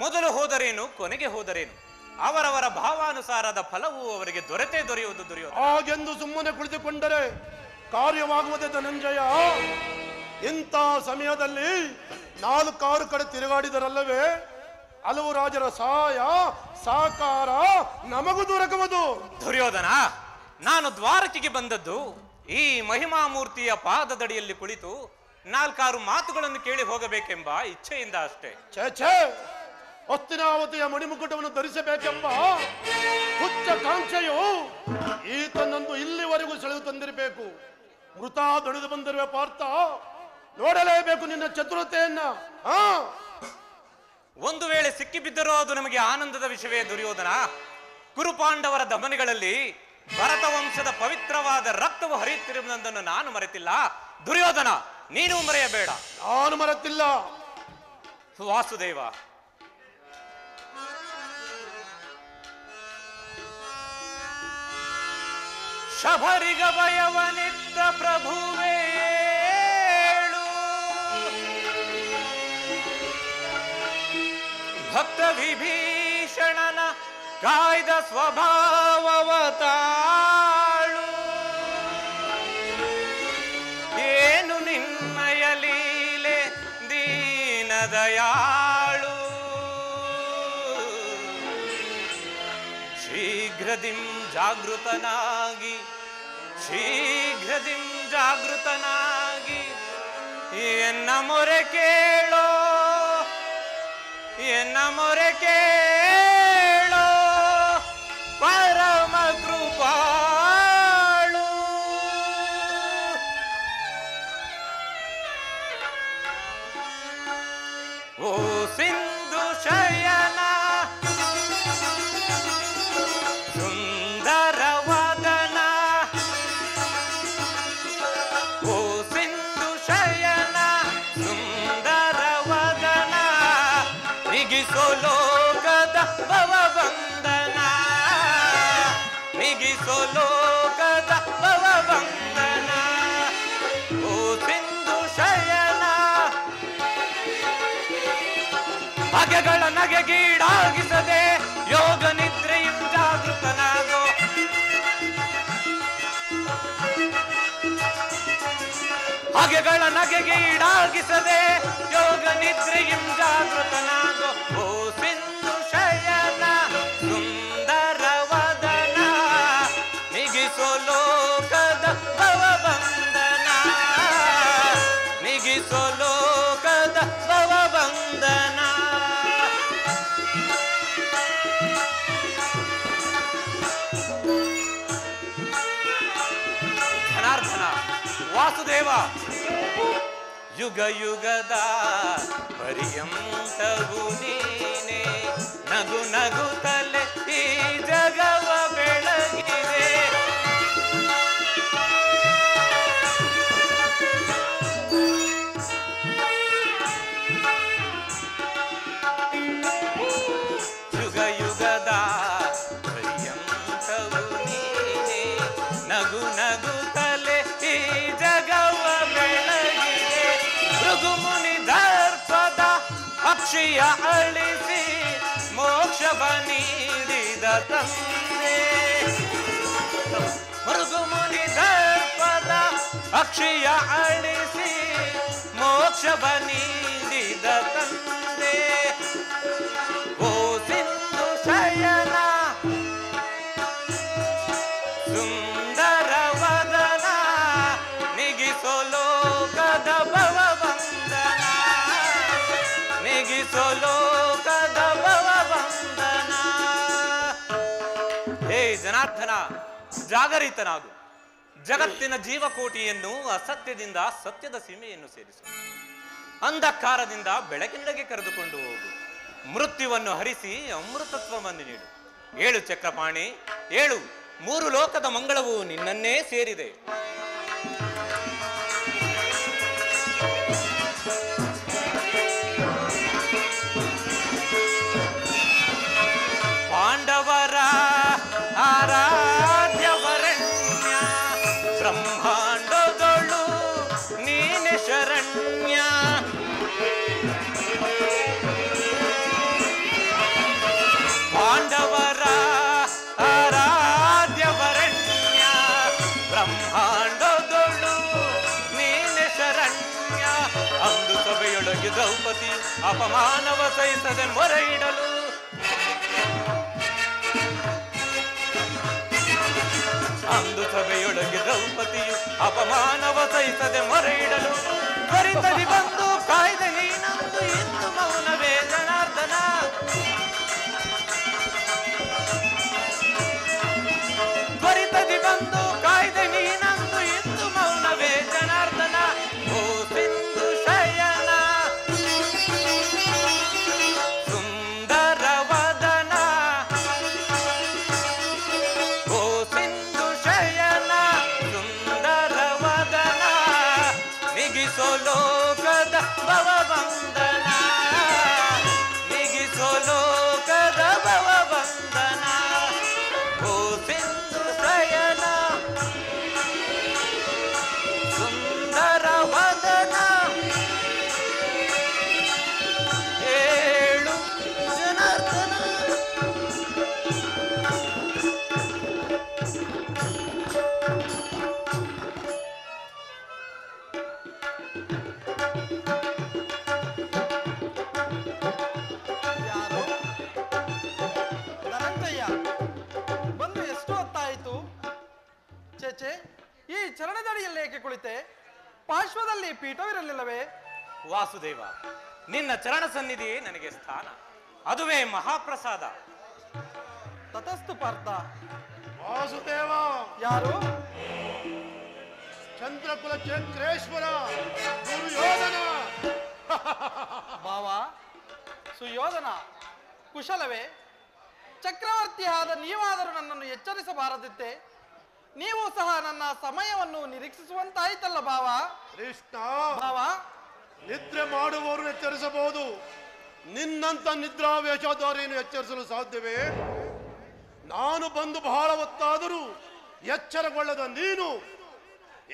ಮೊದಲು ಹೋದರೇನು, ಕೊನೆಗೆ ಹೋದರೇನು? ಅವರವರ ಭಾವಾನುಸಾರದ ಫಲವು ಅವರಿಗೆ ದೊರೆಯುವುದು ದುರ್ಯೋಧನ. ಹಾಗೆಂದು ಸುಮ್ಮನೆ ಕುಳಿತುಕೊಂಡರೆ ಕಾರ್ಯವಾಗುವುದೇ ಧನಂಜಯ. ಇಂಥ ಸಮಯದಲ್ಲಿ 4-6 ಕಡೆ ತಿರುಗಾಡಿದರಲ್ಲವೇ ಹಲವು ರಾಜರ ಸಹಾಯ ಸಹಕಾರ ನಮಗೂ ದೊರಕುವುದು. ದುರ್ಯೋಧನ, ನಾನು ದ್ವಾರಕೆಗೆ ಬಂದದ್ದು ಈ ಮಹಿಮಾಮೂರ್ತಿಯ ಪಾದದಡಿಯಲ್ಲಿ ಕುಳಿತು 4-6 ಮಾತುಗಳನ್ನು ಕೇಳಿ ಹೋಗಬೇಕೆಂಬ ಇಚ್ಛೆಯಿಂದ ಅಷ್ಟೇ. ಛೇ, ಹಸ್ತಿನಾವತಿಯ ಮಣಿಮುಕುಟವನ್ನು ಧರಿಸಬೇಕೆಂಬ ಹುಚ್ಚ ಕಾಂಕ್ಷೆಯು ಈತನನ್ನು ಇಲ್ಲಿವರೆಗೂ ಸೆಳೆದು ತಂದಿರಬೇಕು. ಮೃತ ದಣಿದು ಬಂದಿರುವ ಪಾರ್ಥ, ನೋಡಲೇಬೇಕು ನಿನ್ನ ಚತುರತೆಯನ್ನ. ಒಂದು ವೇಳೆ ಸಿಕ್ಕಿಬಿದ್ದರೂ ಅದು ನಮಗೆ ಆನಂದದ ವಿಷಯವೇ ದುರ್ಯೋಧನ. ಕುರುಪಾಂಡವರ ದಮನಿಗಳಲ್ಲಿ ಭರತ ವಂಶದ ಪವಿತ್ರವಾದ ರಕ್ತವು ಹರಿಯುತ್ತಿರುವುದನ್ನು ನಾನು ಮರೆತಿಲ್ಲ. ದುರ್ಯೋಧನ, ನೀನು ಮರೆಯಬೇಡ. ನಾನು ಮರೆತಿಲ್ಲ. ವಾಸುದೇವ, ಶಬರಿಗ ಭಯವನಿದ್ದ ಪ್ರಭುವೇಳು, ಭಕ್ತ ವಿಭೀಷಣನ ಕಾಯ್ದ ಸ್ವಭಾವವತಾಳು, ಏನು ನಿನ್ನಯ ಲೀಲೆ ದೀನದಯಾಳು, ಶೀಘ್ರದಿಂ ಜಾಗೃತನಾಗಿ ಎನ್ನ ಮೊರೆ ಕೇಳೋ, ಪರಮ ಕೃಪಾಳು. ಓ ಸಿಂಧು ಶಯನ ಸುಂದರ ವದನ, ಓ ಸಿಂಧು ಶಯನ ಸುಂದರ ವದನ, ನಿಗಿಸೋ ಲೋಕದ ಭವಬಂಧನ, ನಿಗಿಸೋ ಲೋಕದ ಭವಬಂಧನ. ಓ ಸಿಂಧು ಶಯನ, ಬಗೆಗಳ ನಗೆಗೀಡಾಗಿಸದೆ ಯೋಗ ನಿದ್ರೆಯು ಜಾಗೃತನಾಗೋ, ಬಗೆಗಳ ನಗೆಗೀಡಾಗಿಸದೆ ಯೋಗ ನಿದ್ರೆಯು ಜಾಗೃತನಾಗೋ. ಓ ಸಿಂಧು ಶಯನ ಸುಂದರ ವದನ, ನಿಗಿಸೋ ಲೋಕದ ಭವಬಂಧನ, ನಿಗಿಸೋ ಲೋಕದ ಭವಬಂಧನ. ಧನಾರ್ಧನ, ವಾಸುದೇವ, ಯುಗ ಯುಗದ ಪರ್ಯಂತವು ನೀನೆ, ನಗು ನಗುತ್ತಲೆ ಈ ಜಗವ ಬೆಳಗಿದೆ. ಯುಗ ಯುಗದ ಪರ್ಯಂತವು ನೀನೆ, ನಗು ನಗುತ್ತಲೆ ಈ ಜಗವ ಬೆಳಗಿದೆ. ಭೃಗುಮುನಿ ದರ್ಪದ ಅಕ್ಷಿಯ ಅಳಿಸಿ ಮೋಕ್ಷವ ನೀಡಿದ ತಂದೆ, ಭೃಗುಮುನಿ ದರ್ಪದ ಅಕ್ಷಿಯ ಅಳಿಸಿ ಮೋಕ್ಷವ ನೀಡಿದ ತಂದೆ. ಓ ಸಿಂಧು ಶಯನ ಸುಂದರ ವದನ, ನಿಗಿಸೋ ಲೋಕದ ಭವಬಂಧನ, ನಿಗಿಸೋ ಲೋಕದ ಭವಬಂಧನ. ಹೇ ಜನಾರ್ದನ, ಜಾಗರಿತನಾಗು. ಜಗತ್ತಿನ ಜೀವಕೋಟಿಯನ್ನು ಅಸತ್ಯದಿಂದ ಸತ್ಯದ ಸೀಮೆಯನ್ನು ಸೇರಿಸು. ಅಂಧಕಾರದಿಂದ ಬೆಳಕಿನೆಡೆಗೆ ಕರೆದುಕೊಂಡು ಹೋಗು. ಮೃತ್ಯುವನ್ನು ಹರಿಸಿ ಅಮೃತತ್ವವನ್ನು ನೀಡು. ಏಳು ಚಕ್ರಪಾಣಿ, ಏಳು. 3 ಲೋಕದ ಮಂಗಳವು ನಿನ್ನನ್ನೇ ಸೇರಿದೆ. ಪಾಂಡವರ ಆರಾಧ್ಯವರಣ್ಯ, ಬ್ರಹ್ಮಾಂಡದೊಳು ನೀನೆ ಶರಣ್ಯ. ಪಾಂಡವರ ಆರಾಧ್ಯವರಣ್ಯ, ಬ್ರಹ್ಮಾಂಡ ಅಪಮಾನವ ಸಹಿಸದೆ ಮೊರೆ ಇಡಲು ಅಂದು ಸಭೆಯೊಳಗೆ ದ್ರೌಪದಿಯು ಅಪಮಾನವ ಸಹಿಸದೆ ಮೊರೆ ಇಡಲು ತ್ವರಿತದಿ ಬಂದು ಕಾಯ್ದೆ ನೀನಂದು ಇನ್ನು ಮೌನವೇ ಜನಾರ್ದನ. ತ್ವರಿತದಿ ಬಂದು ಕಾಯ್ದೆ ನೀನಂದು ಇನ್ನು ಮೌನವೇ ಜನಾರ್ದನ. ಓ ಸಿಂಧು ಶಯನ ಸುಂದರ ವದನ, ಓ ಸಿಂಧು ಶಯನ ಸುಂದರ ವದನ, ನಿಗಿಸೋ ಲೋಕದ ಭವಬಂಧನ, ನಿಗಿಸೋ ಲೋಕದ ಭವಬಂಧನ. ಓ ಸಿಂಧು ಶಯನ ಸುಂದರ ವದನ, ಏಳು ಜನಾರ್ದನ. ಯಾರು? ಧನಂಜಯ ಬಂದು ಎಷ್ಟು ಹೊತ್ತಾಯಿತು? ಚೇಚೆ, ಈ ಚರಣದಡಿಯಲ್ಲಿ ಏಕೆ ಕುಳಿತೆ? ಪಾರ್ಶ್ವದಲ್ಲಿ ಪೀಠವಿರಲಿಲ್ಲವೇ? ವಾಸುದೇವ, ನಿನ್ನ ಚರಣ ಸನ್ನಿಧಿಯೇ ನನಗೆ ಸ್ಥಾನ, ಅದುವೇ ಮಹಾಪ್ರಸಾದ. ತತಸ್ತು ಪಾರ್ಥ. ವಾಸುದೇವ, ಯಾರು? ಚಂದ್ರಕುಲ ಚಕ್ರೇಶ್ವರ ದುರ್ಯೋಧನ. ಭಾವ ಸುಯೋಧನ, ಕುಶಲವೇ? ಚಕ್ರವರ್ತಿಯಾದ ನೀವಾದರೂ ನನ್ನನ್ನು ಎಚ್ಚರಿಸಬಾರದಿತ್ತೆ? ನೀವು ಸಹ ನನ್ನ ಸಮಯವನ್ನು ನಿರೀಕ್ಷಿಸುವಂತಾಯ್ತಲ್ಲ ಭಾವ. ಕೃಷ್ಣ, ಭಾವ, ನಿದ್ರೆ ಮಾಡುವವರು ಎಚ್ಚರಿಸಬಹುದು, ನಿನ್ನಂತ ನಿದ್ರಾವೇಶಧಾರಿಯನ್ನು ಎಚ್ಚರಿಸಲು ಸಾಧ್ಯವೇ? ನಾನು ಬಂದು ಬಹಳ ಹೊತ್ತಾದರೂ ಎಚ್ಚರಗೊಳ್ಳದ ನೀನು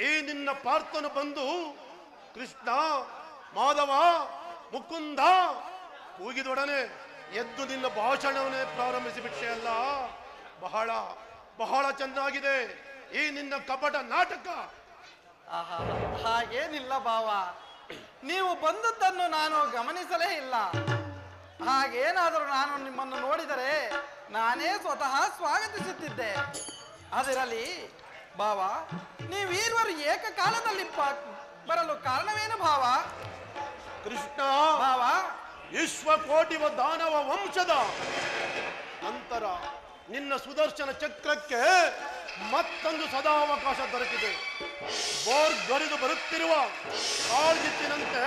ಈ ನಿನ್ನ ಪಾರ್ಥನು ಬಂದು ಕೃಷ್ಣ, ಮಾಧವ, ಮುಕುಂದ ಕೂಗಿದೊಡನೆ ಎದ್ದು ನಿನ್ನ ಭಾಷಣವನ್ನೇ ಪ್ರಾರಂಭಿಸಿಬಿಟ್ಟೆ ಅಲ್ಲ. ಬಹಳ ಬಹಳ ಚೆನ್ನಾಗಿದೆ ಈ ನಿನ್ನ ಕಪಟ ನಾಟಕ. ಆಹಾ, ಹಾಗೇನಿಲ್ಲ ಭಾವ, ನೀವು ಬಂದದ್ದನ್ನು ನಾನು ಗಮನಿಸಲೇ ಇಲ್ಲ. ಹಾಗೇನಾದರೂ ನಾನು ನಿಮ್ಮನ್ನು ನೋಡಿದರೆ ನಾನೇ ಸ್ವತಃ ಸ್ವಾಗತಿಸುತ್ತಿದ್ದೆ. ಅದಿರಲಿ ಭಾವ, ನೀವೀರ್ವರು ಏಕಕಾಲದಲ್ಲಿ ಬರಲು ಕಾರಣವೇನು ಭಾವ? ಕೃಷ್ಣ, ಭಾವ, ವಿಶ್ವಕೋಟಿ ದಾನವ ವಂಶದ ನಂತರ ನಿನ್ನ ಸುದರ್ಶನ ಚಕ್ರಕ್ಕೆ ಮತ್ತೊಂದು ಸದಾವಕಾಶ ದೊರಕಿದೆ. ಬೋರ್ಗರಿದು ಬರುತ್ತಿರುವ ಕಾಳ್ಗಿಚ್ಚಿನಂತೆ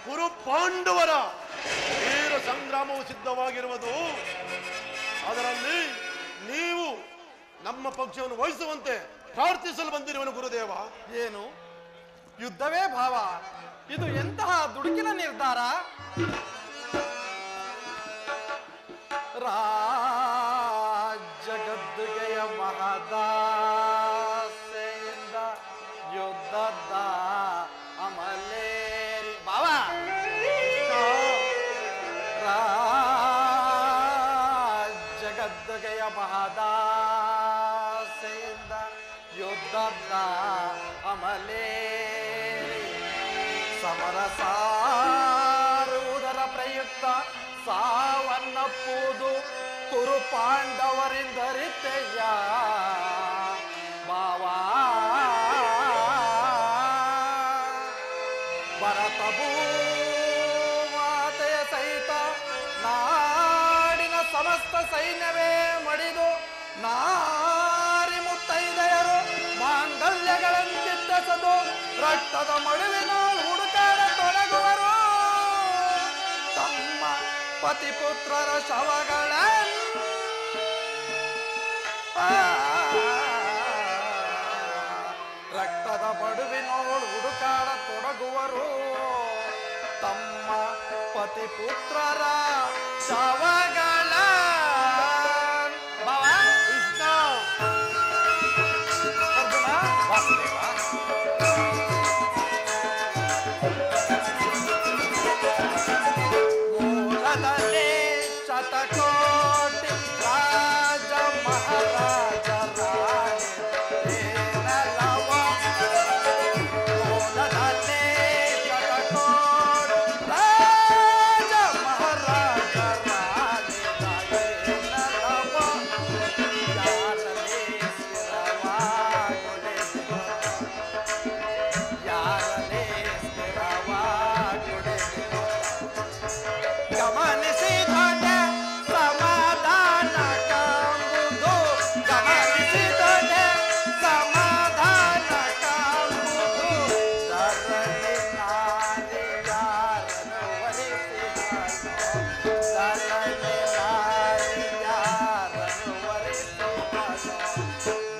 ಕುರು ಪಾಂಡವರ ವೀರ ಸಂಗ್ರಾಮವು ಸಿದ್ಧವಾಗಿರುವುದು. ಅದರಲ್ಲಿ ನೀವು ನಮ್ಮ ಪಕ್ಷವನ್ನು ವಹಿಸುವಂತೆ ಪ್ರಾರ್ಥಿಸಲು ಬಂದಿರುವನು ಗುರುದೇವ. ಏನು ಯುದ್ಧವೇ ಭಾವ? ಇದು ಎಂತಹ ದುಡುಕಿನ ನಿರ್ಧಾರ? ರಾಜಗದ್ದುಗೆಯ ಮಹದಾಸೆಯಿಂದ ಯುದ್ಧದ ಅಮಲೇರಿ ಭಾವ. ರಾಜಗದ್ದುಗೆಯ ಮಹದಾಸೆಯಿಂದ ಯುದ್ಧದ ಅಮಲೇರಿ ಸಮರಸಾರುವುದರ ಪ್ರಯುಕ್ತ ಸಾವನ್ನಪ್ಪುವುದು ಕುರು ಪಾಂಡವರಿಂದರಿತೆಯ ಭಾವ. ಭರತ ಭೂಮಾತೆಯ ಸಹಿತ ನಾಡಿನ ಸಮಸ್ತ ಸೈನ್ಯವೇ ಮಡಿದು ನಾರಿ ಮುತ್ತೈದೆಯರು ಮಾಂಗಲ್ಯಗಳಂತಿದ್ದಸದು ರಕ್ತದ ಮಡುವಿನ ಹುಡುಕಾಡ ತೊಡಗುವರು. ತಮ್ಮ ಪತಿಪುತ್ರರ ಶವಗಳ ರಕ್ತದ ಮಡುವಿನೋಳು ಹುಡುಕಾಡ ತೊಡಗುವರು. ತಮ್ಮ ಪತಿಪುತ್ರರ ಶವಗಳ ಭಾವ. ಕೃಷ್ಣ, ಅರ್ಜುನ, ವಾಸುದೇವ, ಮೂಲದಲ್ಲಿ ಶತಕೋಟಿ ರಾಜ ಮಹಾರಾಜ ರಾಣಿ ಏನಲ್ಲವ. ಮೂಲದಲ್ಲಿ ಶತಕೋಟಿ ರಾಜ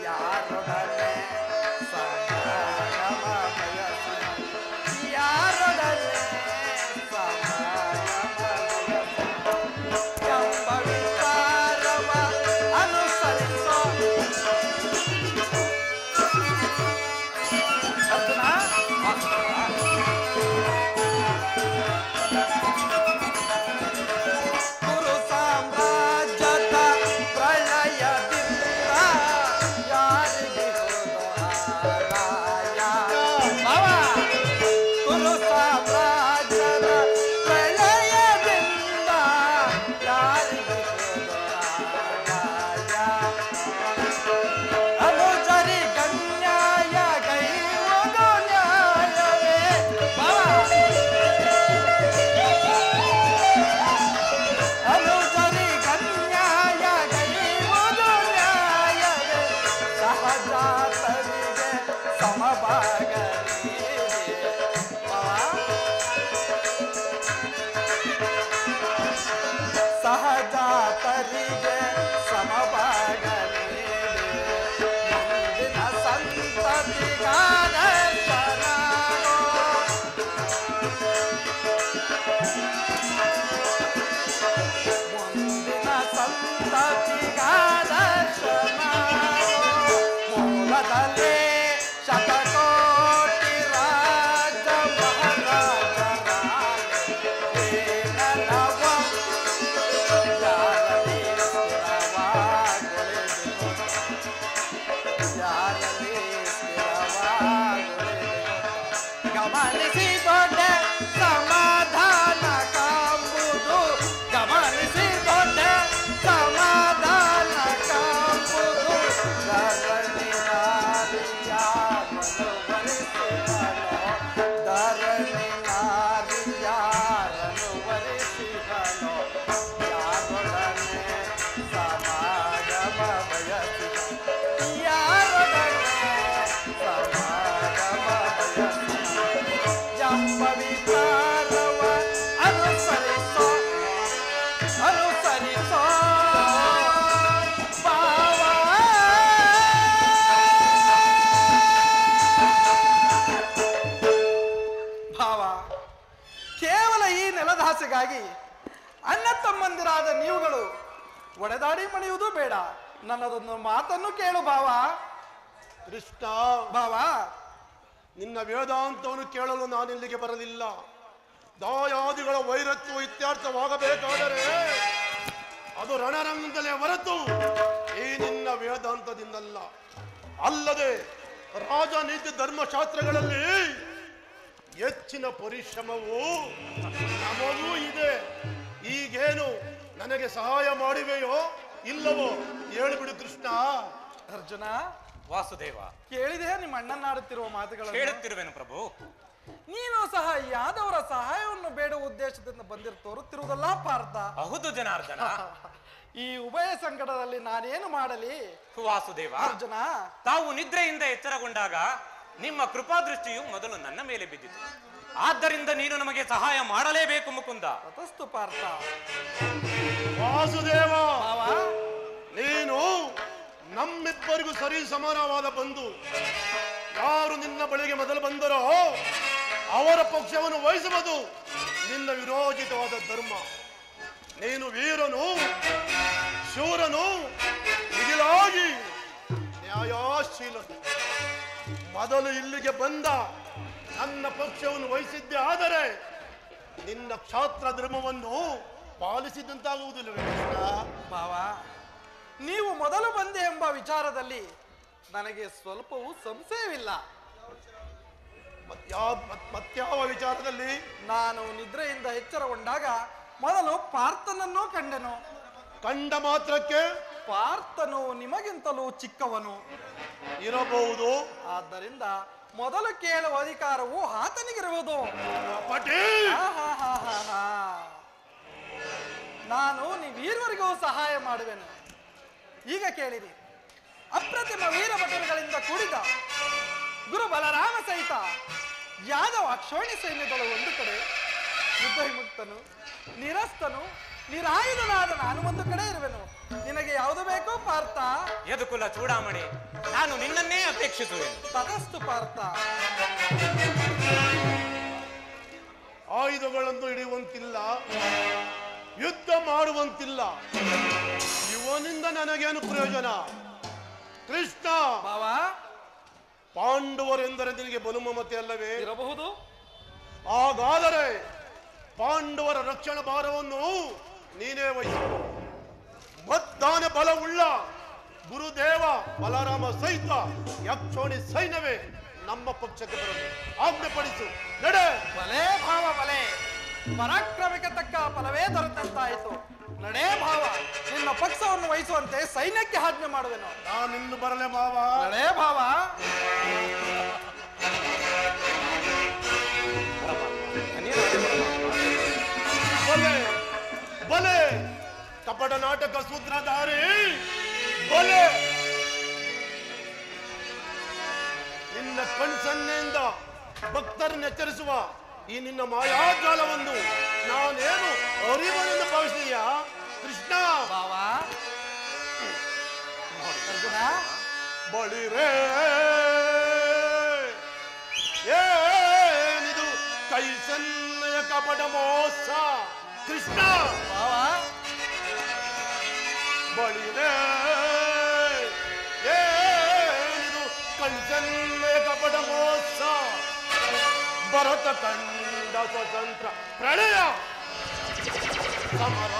ಯಾರೊಡನೆ ಸಮಾಗಮ ಬಯಸಿ ಯಾರೊಡನೆ ಸಮಾಗಮ ಬಯಸಿ ಎಂಬ ವಿಚಾರವ ಅನುಸರಿಸೋ ಅರ್ಜುನ. ಕುರು ಸಾಮ್ರಾಜ್ಯದ ಪ್ರಳಯದಿಂದ ಯಾರಿಗೆ ಹೋದೋ ಆದಾಯ? ಮಾವ, ಕುರು ಸಾಮ್ರಾಜ್ಯದ ಪ್ರಳಯದಿಂದ ಯಾರಿಗೆ ಹೋದೋ ಆದಾಯ? ಅನುಜರಿ ಗಣ್ಯಾಯ ಗೈವುದು ನ್ಯಾಯವೇ? ಮಾವ, ಅನುಜರಿ ಗಣ್ಯಾಯ ಗೈವುದು ನ್ಯಾಯವೇ? ಸಹಜಾತರಿಗೆ ಸಮಭಾಗವೇ? ಸಹಜಾತರಿಗೆ ಸಮಭಾಗವೇ? ಮುಂದಿನ ಸಂತತಿಗಾದರ್ಶನಾಗೋ. ಮುಂದಿನ ಸಂತತಿಗಾದರ್ಶನಾಗೋ. ಮೂಲದಲ್ಲೇ ಶತಕೋಟಿ ರಾಜ ಮಹಾರಾಜರಾಗ ಯಾರಲ್ಲಿ ಸ್ಥಿರವಾಗೊಳಿಸಿಕೊ ಯಾರಲ್ಲಿ ಸ್ಥಿರವಾಗೊಳಿಸಿಕೊ ಗಮನಿಸಿಕೊಂಡ ಸಮಾಧಾನ ಕಾಂಬುದು ಗಮನಿಸಿಕೊಂಡ ಸಮಾಧಾನ ಕಾಂಬುದು ಧರಣಿ ನಾರಿಯಾರನು ವರಿಸಿದನೋ ಧರಣಿ ನಾರಿಯಾರನು ವರಿಸಿದನೋ ಯಾರೊಡನೆ ಸಮಾಗಮ ಬಯಸಿ ಯಾರೊಡನೆ ಸಮಾಗಮ ಬಯಸಿ ಎಂಬ ವಿಚಾರವ ಅನುಸರಿಸೋ ಅನುಸರಿಸೋ ಭಾವ. ಭಾವ, ಕೇವಲ ಈ ನೆಲದಾಸೆಗಾಗಿ ಅಣ್ಣ ತಮ್ಮಂದಿರಾದ ನೀವುಗಳು ಒಡೆದಾಡಿ ಮಣಿಯುವುದು ಬೇಡ. ನನ್ನದೊಂದು ಮಾತನ್ನು ಕೇಳು ಭಾವ. ಕೃಷ್ಣ, ಭಾವ, ನಿನ್ನ ವೇದಾಂತವನ್ನು ಕೇಳಲು ನಾನಿಲ್ಲಿಗೆ ಬರಲಿಲ್ಲ. ದಾಯಾದಿಗಳ ವೈರತ್ವ ಇತ್ಯರ್ಥವಾಗಬೇಕಾದರೆ ಅದು ರಣರಂಗದಲ್ಲೇ ಹೊರತು ಈ ನಿನ್ನ ವೇದಾಂತದಿಂದಲ್ಲ. ಅಲ್ಲದೆ ರಾಜನೀತಿ ಧರ್ಮಶಾಸ್ತ್ರಗಳಲ್ಲಿ ಹೆಚ್ಚಿನ ಪರಿಶ್ರಮವು ನಮಗೂ ಇದೆ. ಈಗೇನು ನನಗೆ ಸಹಾಯ ಮಾಡಿವೆಯೋ ಇಲ್ಲವೋ ಹೇಳಿಬಿಡು ಕೃಷ್ಣ. ಅರ್ಜುನ, ವಾಸುದೇವ, ಕೇಳಿದೆ ನಿಮ್ಮ ಅಣ್ಣನಾಡುತ್ತಿರುವ ಮಾತುಗಳನ್ನು. ಹೇಳುತ್ತಿರುವೆನು ಪ್ರಭು. ನೀನು ಸಹ ಯಾದವರ ಸಹಾಯವನ್ನು ಬೇಡುವ ಉದ್ದೇಶದಿಂದ ತೋರುತ್ತಿರುವುದಲ್ಲ ಪಾರ್ಥ? ಹೌದು ಜನಾರ್ದನ. ಈ ಉಭಯ ಸಂಕಟದಲ್ಲಿ ನಾನೇನು ಮಾಡಲಿ? ವಾಸುದೇವ, ಅರ್ಜುನ, ತಾವು ನಿದ್ರೆಯಿಂದ ಎಚ್ಚರಗೊಂಡಾಗ ನಿಮ್ಮ ಕೃಪಾದೃಷ್ಟಿಯು ಮೊದಲು ನನ್ನ ಮೇಲೆ ಬಿದ್ದಿತು. ಆದ್ದರಿಂದ ನೀನು ನಮಗೆ ಸಹಾಯ ಮಾಡಲೇಬೇಕು ಮುಕುಂದ. ತತಸ್ತು ಪಾರ್ಥ. ವಾಸುದೇವ, ಭಾವ, ನೀನು ನಮ್ಮಿಬ್ಬರಿಗೂ ಸರಿ ಸಮಾನವಾದ ಬಂಧು. ಯಾರು ನಿನ್ನ ಬಳಿಗೆ ಮೊದಲು ಬಂದರೋ ಅವರ ಪಕ್ಷವನ್ನು ವಹಿಸುವುದು ನಿನ್ನ ವಿರೋಚಿತವಾದ ಧರ್ಮ. ನೀನು ವೀರನು, ಶೂರನು, ಮಿಗಿಲಾಗಿ ನ್ಯಾಯಶೀಲನು. ಮೊದಲು ಇಲ್ಲಿಗೆ ಬಂದ ನನ್ನ ಪಕ್ಷವನ್ನು ವಹಿಸಿದ್ದೆ ಆದರೆ ನಿನ್ನ ಕ್ಷಾತ್ರ ಧರ್ಮವನ್ನು ಪಾಲಿಸಿದಂತಾಗುವುದಿಲ್ಲವೇ ಕೃಷ್ಣ? ಭಾವ, ನೀವು ಮೊದಲು ಬಂದೆ ಎಂಬ ವಿಚಾರದಲ್ಲಿ ನನಗೆ ಸ್ವಲ್ಪವೂ ಸಂಶಯವಿಲ್ಲ. ಮತ್ಯಾವ ವಿಚಾರದಲ್ಲಿ? ನಾನು ನಿದ್ರೆಯಿಂದ ಎಚ್ಚರಗೊಂಡಾಗ ಮೊದಲು ಪಾರ್ಥನನ್ನು ಕಂಡೆನು. ಕಂಡ ಮಾತ್ರಕ್ಕೆ ಪಾರ್ಥನು ನಿಮಗಿಂತಲೂ ಚಿಕ್ಕವನು ಇರಬಹುದು. ಆದ್ದರಿಂದ ಮೊದಲು ಕೇಳುವ ಅಧಿಕಾರವು ಆತನಿಗಿರುವುದು. ಪಟೇ, ಆಹಾಹಾಹಾಹಾ. ನಾನು ನೀವೀರ್ವರಿಗೂ ಸಹಾಯ ಮಾಡುವೆನು. ಈಗ ಕೇಳಿರಿ. ಅಪ್ರತಿಮ ವೀರಭಟರುಗಳಿಂದ ಕೂಡಿದ ಗುರು ಬಲರಾಮ ಸಹಿತ ಯಾದವ ಅಕ್ಷೋಣಿ ಸೈನ್ಯಗಳು ಒಂದು ಕಡೆ, ಯುದ್ಧ ವಿಮುಕ್ತನು, ನಿರಸ್ತನು, ನಿರಾಯುಧನಾದ ನಾನು ಒಂದು ಕಡೆ ಇರುವೆನು. ನಿನಗೆ ಯಾವುದು ಬೇಕು ಪಾರ್ಥ? ಯದುಕುಲ ಚೂಡಾಮಣಿ, ನಾನು ನಿನ್ನನ್ನೇ ಅಪೇಕ್ಷಿಸುವೆನು. ತಥಸ್ತು ಪಾರ್ಥ. ಆಯುಧಗಳನ್ನು ಹಿಡಿಯುವಂತಿಲ್ಲ, ಯುದ್ಧ ಮಾಡುವಂತಿಲ್ಲ. ಇವನಿಂದ ನನಗೇನು ಪ್ರಯೋಜನ? ಕೃಷ್ಣ, ಭಾವ, ಪಾಂಡವರೆಂದರೆ ನಿನಗೆ ಬಲುಮಮತೆ ಅಲ್ಲವೇ? ಇರಬಹುದು. ಹಾಗಾದರೆ ಪಾಂಡವರ ರಕ್ಷಣಾ ಭಾರವನ್ನು ನೀನೇ ವಹಿಸು. ಮದ್ದಾನ ಬಲವುಳ್ಳ ಗುರುದೇವ ಬಲರಾಮ ಸಹಿತ ಯಕ್ಷೋಣಿ ಸೈನ್ಯವೇ ನಮ್ಮ ಪಕ್ಷಕ್ಕೆ ಬರಲು ಆಜ್ಞೆಪಡಿಸು. ನಡೆ. ಬಲೆ ಭಾವ, ಬಲೆ. ಪರಾಕ್ರಮಕ್ಕೆ ತಕ್ಕ ಫಲವೇ ದೊರೆತಂತಾಯಿತು. ನಡೇ ಭಾವ, ನಿನ್ನ ಪಕ್ಷವನ್ನು ವಹಿಸುವಂತೆ ಸೈನ್ಯಕ್ಕೆ ಆಜ್ಞೆ ಮಾಡುವೆನು. ನಾನಿನ್ನು ಬರಲೆ ಮಾವ. ನಡೇ ಭಾವ. ಬಲೆ ಬಲೆ ಕಪಟ ನಾಟಕ ಸೂತ್ರಧಾರಿ ಬಲೆ. ನಿನ್ನ ಕಣ್ಸನ್ನೆಯಿಂದ ಭಕ್ತರನ್ನು ಎಚ್ಚರಿಸುವ ಈ ನಿನ್ನ ಮಾಯಾಜಾಲವನ್ನು ನಾನೇನು ಅರಿವನೆಂದು ಭಾವಿಸಿದೀಯಾ ಕೃಷ್ಣ? ಭಾವ, ಅರ್ಜುನ, ಬಳಿರೇ ಏನಿದು ಕೈಸನ್ನಯ ಕಪಟ ಮೋಸ ಕೃಷ್ಣ? ಭಾವ, ಬಳಿರೇ ಏನಿದು ಕೈಸನ್ನಯ ಕಪಟ ಮೋಸ? ಭರತ ಕಂಡ ಸ್ವತಂತ್ರ ಪ್ರಳಯ ಸಮರ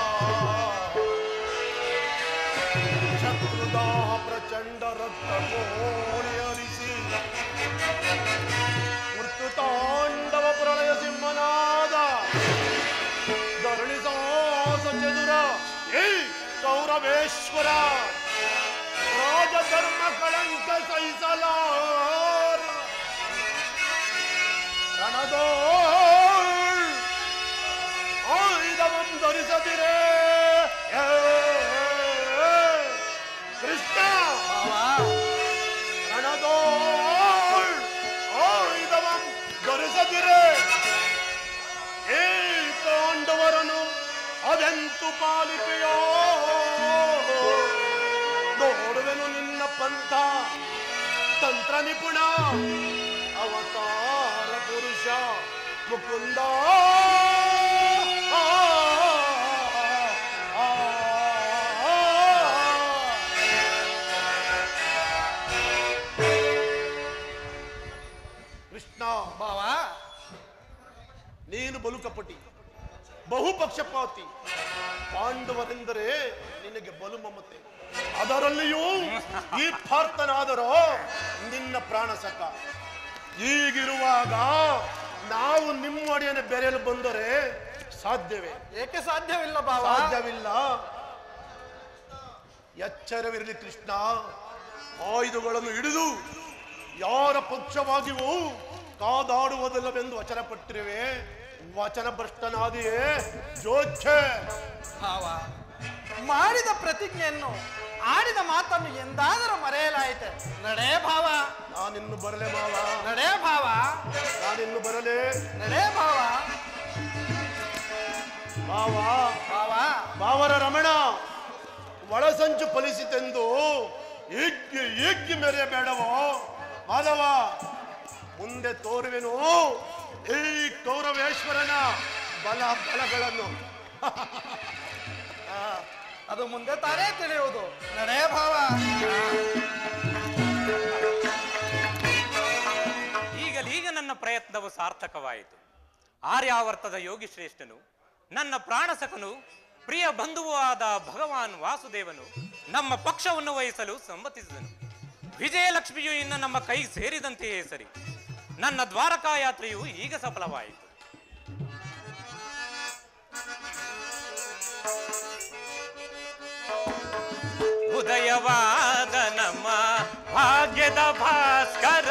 ಶತ್ರುದಾಹ ಪ್ರಚಂಡ ರಕ್ತ ಕೋಳಿಯಲಿಸಿ ಮೃತ್ಯು ತಾಂಡವ ಪ್ರಳಯ ಸಿಂಹನಾದ ಧರಣಿ ಸಾಹಸ ಚದುರ ಏ ಕೌರವೇಶ್ವರ ರಾಜಧರ್ಮ ಕಳಂಕ ಸಹಿಸಲಾರ ರಣದೋಳ್ ಆಯುಧವಂ ಧರಿಸದಿರೇ ಕೃಷ್ಣ. ರಣದೋಳ್ ಆಯುಧವಂ ಧರಿಸದಿರೇ ಈ ಪಾಂಡವರನ್ನು ಅದೆಂತು ಪಾಲಿಕೆಯೋ ನೋಡುವೆನು ನಿನ್ನ ಪಂಥ ತಂತ್ರ ನಿಪುಣ ಅವತಾರ ಪುರುಷ ಮುಕುಂದ. ಕೃಷ್ಣ, ಭಾವ, ನೀನು ಬಲು ಕಪಟಿ, ಬಹುಪಕ್ಷಪಾತಿ. ಪಾಂಡವರೆಂದರೆ ನಿನಗೆ ಬಲು ಮಮತೆ. ಅದರಲ್ಲಿಯೂ ಈ ಪಾರ್ಥನಾದರೋ ನಿನ್ನ ಪ್ರಾಣ ಸಖ. ಹೀಗಿರುವಾಗ ನಾವು ನಿಮ್ಮ ಅಡಿಯನ್ನು ಬೆರೆಯಲು ಬಂದರೆ ಸಾಧ್ಯವೇ? ಏಕೆ ಸಾಧ್ಯವಿಲ್ಲ ಭಾವ? ಸಾಧ್ಯವಿಲ್ಲ. ಎಚ್ಚರವಿರಲಿ ಕೃಷ್ಣ. ಆಯುಧಗಳನ್ನು ಹಿಡಿದು ಯಾರ ಪಕ್ಷವಾಗಿಯೂ ಕಾದಾಡುವುದಿಲ್ಲವೆಂದು ವಚನ ಪಟ್ಟಿರುವೆ. ವಚನ ಭ್ರಷ್ಟನಾದಿಯೇ ಜೋಚ್ಛೆ. ಭಾವ, ಮಾಡಿದ ಪ್ರತಿಜ್ಞೆಯನ್ನು, ಆಡಿದ ಮಾತನ್ನು ಎಂದಾದರೂ ಮರೆಯಲಾಯಿತೆ. ನಡೇ ಭಾವ. ನಾನಿನ್ನು ಬರಲೆ ಮಾವ. ನಡೇ ಭಾವ. ನಾನಿನ್ನು ಬರಲೆ. ನಡೇ ಭಾವ. ಮಾವ, ಭಾವ, ಮಾವರ ರಮಣ ಒಳಸಂಚು ಫಲಿಸಿತೆಂದು ಹಿಗ್ಗಿ ಹಿಗ್ಗಿ ಮೆರೆಯಬೇಡವೋ ಮಾಧವ. ಮುಂದೆ ತೋರುವೆನು ಈ ಕೌರವೇಶ್ವರನ ಬಲಗಳನ್ನು. ಅದು ಮುಂದೆ ತಾನೇ ತಿಳಿಯುವುದು. ನಡೇ ಭಾವ. ಈಗಲೀಗ ನನ್ನ ಪ್ರಯತ್ನವು ಸಾರ್ಥಕವಾಯಿತು. ಆರ್ಯಾವರ್ತದ ಯೋಗಿ ಶ್ರೇಷ್ಠನು, ನನ್ನ ಪ್ರಾಣಸಖನು, ಪ್ರಿಯ ಬಂಧುವೂ ಆದ ಭಗವಾನ್ ವಾಸುದೇವನು ನಮ್ಮ ಪಕ್ಷವನ್ನು ವಹಿಸಲು ಸಮ್ಮತಿಸಿದನು. ವಿಜಯಲಕ್ಷ್ಮಿಯು ಇನ್ನು ನಮ್ಮ ಕೈ ಸೇರಿದಂತೆಯೇ ಸರಿ. ನನ್ನ ದ್ವಾರಕಾ ಯಾತ್ರೆಯು ಈಗ ಸಫಲವಾಯಿತು. ಉದಯವಾದ ನಮ್ಮ ಭಾಗ್ಯದ ಭಾಸ್ಕರ,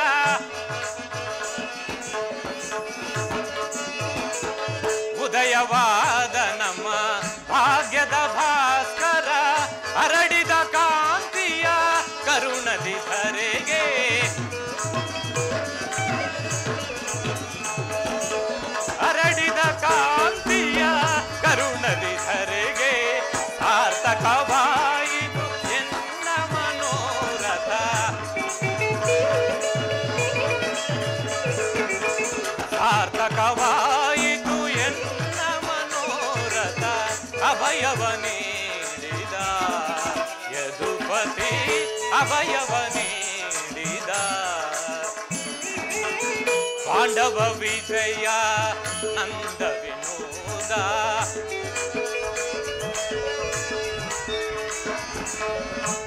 ಉದಯವಾದ ನಮ್ಮ ಭಾಗ್ಯದ ಭಾಸ್ಕರ, ಹರಡಿದ ಕಾಂತಿಯ ಕರುಣದಿ ಧರೆಗೆ, ಹರಡಿದ ಕಾಂತಿಯ ಕರುಣದಿ ಧರೆಗೆ ಸಾರ್ಥಕವಾಯಿತು ಅಭಯವ ನೀಡಿದ ಪಾಂಡವ ವಿಜಯ ನಂದ ವಿನೋದ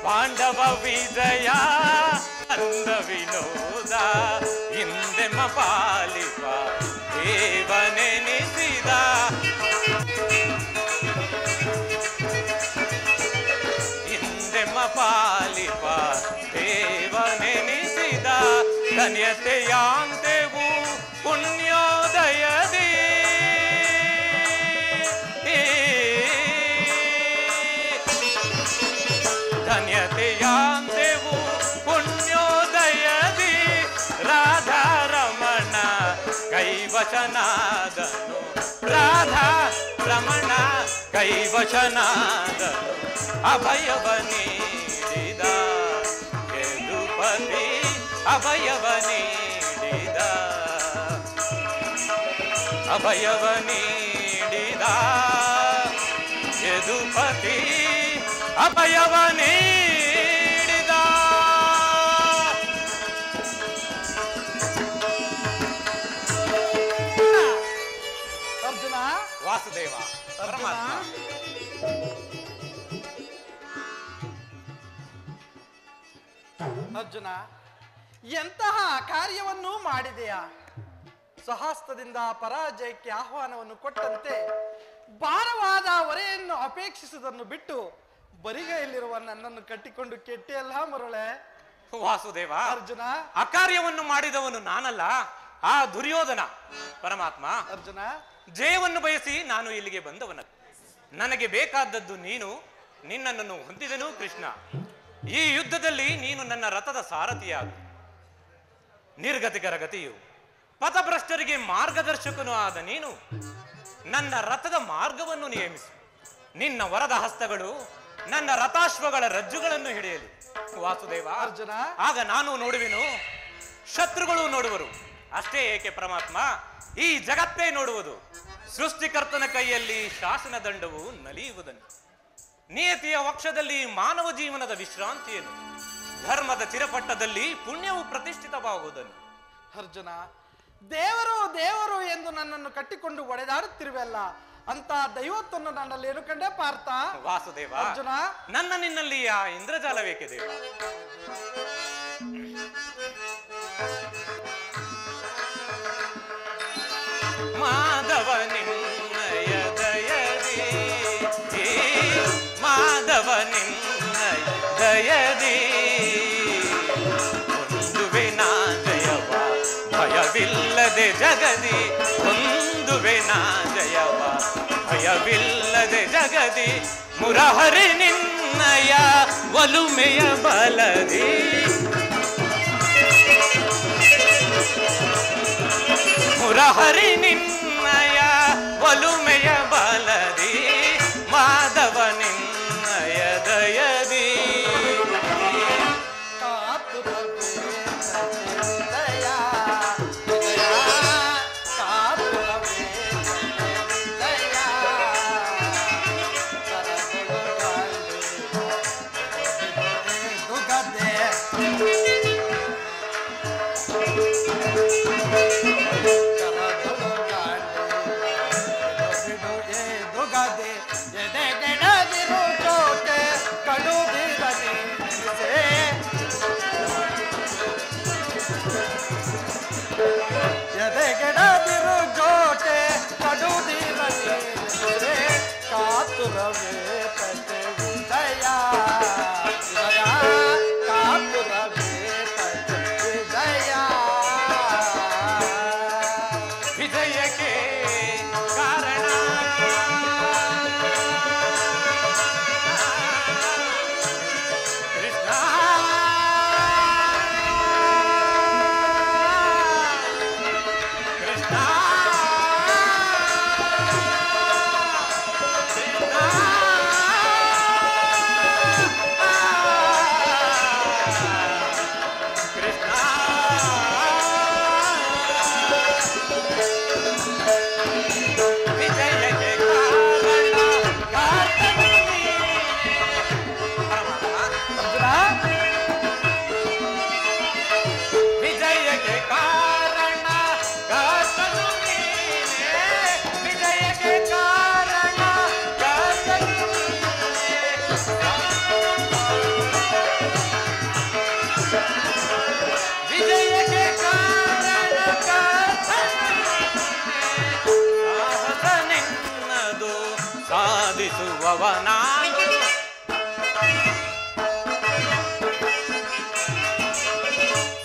ಪಾಂಡವ ವಿಜಯ ನಂದ ವಿನೋದ ಹಿಂದೆಮ ಪಾಲಿಪ ದೇವನೆನಿಸಿದ ಹಿಂದೆಮ ಪಾಲಿಪ ದೇವನೆನಿಸಿದ ಧನ್ಯತೆಯಾಂತೆವು ಪುಣ್ಯೋದಯದಿ ಧನ್ಯತೆಯಾಂತೆವು ಪುಣ್ಯೋದಯದಿ ರಾಧಾರಮಣ ಕೈವಶನಾದನು ರಾಧಾ ರಮಣ ಕೈವಶನಾದನು ಅಭಯವ ನೀಡಿದ ಯದುಪತಿ ಅಭಯವ ನೀಡಿದ ಅಭಯವ ನೀಡಿದ ಯದುಪತಿ ಅಭಯವ ನೀಡಿದ ಅರ್ಜುನ ವಾಸುದೇವ ಪರಮಾತ್ಮ ಅರ್ಜುನ ಎಂತಹ ಕಾರ್ಯವನ್ನು ಮಾಡಿದೆಯಾ? ಸ್ವಹಸ್ತದಿಂದ ಪರಾಜಯಕ್ಕೆ ಆಹ್ವಾನವನ್ನು ಕೊಟ್ಟಂತೆ ಭಾರವಾದ ಹೊರೆಯನ್ನು ಅಪೇಕ್ಷಿಸುವುದನ್ನು ಬಿಟ್ಟು ಬರಿಗೈಯಲ್ಲಿರುವ ನನ್ನನ್ನು ಕಟ್ಟಿಕೊಂಡು ಕೆಟ್ಟಿಯಲ್ಲ ಮರುಳೆ. ವಾಸುದೇವ ಅರ್ಜುನ ಅಕಾರ್ಯವನ್ನು ಮಾಡಿದವನು ನಾನಲ್ಲ, ಆ ದುರ್ಯೋಧನ. ಪರಮಾತ್ಮ ಅರ್ಜುನ ಜಯವನ್ನು ಬಯಸಿ ನಾನು ಇಲ್ಲಿಗೆ ಬಂದವನ. ನನಗೆ ಬೇಕಾದದ್ದು ನೀನು, ನಿನ್ನನ್ನು ಹೊಂದಿದನು ಕೃಷ್ಣ. ಈ ಯುದ್ಧದಲ್ಲಿ ನೀನು ನನ್ನ ರಥದ ಸಾರಥಿಯಾಗು. ನಿರ್ಗತಿಕರ ಗತಿಯು ಪಥಭ್ರಷ್ಟರಿಗೆ ಮಾರ್ಗದರ್ಶಕನೂ ಆದ ನೀನು ನನ್ನ ರಥದ ಮಾರ್ಗವನ್ನು ನಿಯಮಿಸು. ನಿನ್ನ ವರದ ಹಸ್ತಗಳು ನನ್ನ ರಥಾಶ್ವಗಳ ರಜ್ಜುಗಳನ್ನು ಹಿಡಿಯಲಿ ವಾಸುದೇವ. ಅರ್ಜುನ ಆಗ ನಾನು ನೋಡುವೆನು, ಶತ್ರುಗಳು ನೋಡುವರು. ಅಷ್ಟೇ ಏಕೆ ಪರಮಾತ್ಮ, ಈ ಜಗತ್ತೇ ನೋಡುವುದು ಸೃಷ್ಟಿಕರ್ತನ ಕೈಯಲ್ಲಿ ಶಾಸನ ದಂಡವು ನಲಿಯುವುದನ್ನು, ನಿಯತಿಯ ವಕ್ಷದಲ್ಲಿ ಮಾನವ ಜೀವನದ ವಿಶ್ರಾಂತಿಯನ್ನು, ಧರ್ಮದ ಚಿರಪಟ್ಟದಲ್ಲಿ ಪುಣ್ಯವು ಪ್ರತಿಷ್ಠಿತವಾಗುವುದನ್ನು. ಅರ್ಜುನ ದೇವರು ದೇವರು ಎಂದು ನನ್ನನ್ನು ಕಟ್ಟಿಕೊಂಡು ಒಡೆದಾಡುತ್ತಿರುವೆಲ್ಲ, ಅಂತ ದೈವತ್ವವನ್ನು ನನ್ನಲ್ಲಿ ಏನು ಕಂಡೆ ಪಾರ್ಥ? ವಾಸುದೇವ ಅರ್ಜುನ ನನ್ನ ನಿನ್ನಲ್ಲಿ ಆ ಇಂದ್ರಜಾಲವೇಕೆ ದೇವ? ಮಾಧವ ನಿನ್ನಯ ದಯದಿ, ಮಾಧವ ನಿನ್ನಯ ದಯದಿ ಹೊಂದುವೆ ನಾ ಜಯವ ಭಯವಿಲ್ಲದೆ ಜಗದಿ, ಹೊಂದುವೆ ನಾ ಜಯವ ಭಯವಿಲ್ಲದೆ ಜಗದಿ, ಮುರಹರಿ ನಿನ್ನಯ ಒಲುಮೆಯ ಬಲದಿ, ಮುರಹರಿ ನಿನ್ನಯ ಒಲುಮೆಯ ಬಲದಿ, ಮಾಧವ ನಿನ್ನಯ ದಯದಿ. ಎದೆಗೆಡದಿರು ಜೋಟೆ ಕಡುದಿರಲಿ ಕಾತುರವೇ ತಟೆ ವಿಜಯ, ವಿಜಯ ಕಾತುರವೇ ತಟೆ ವಿಜಯ.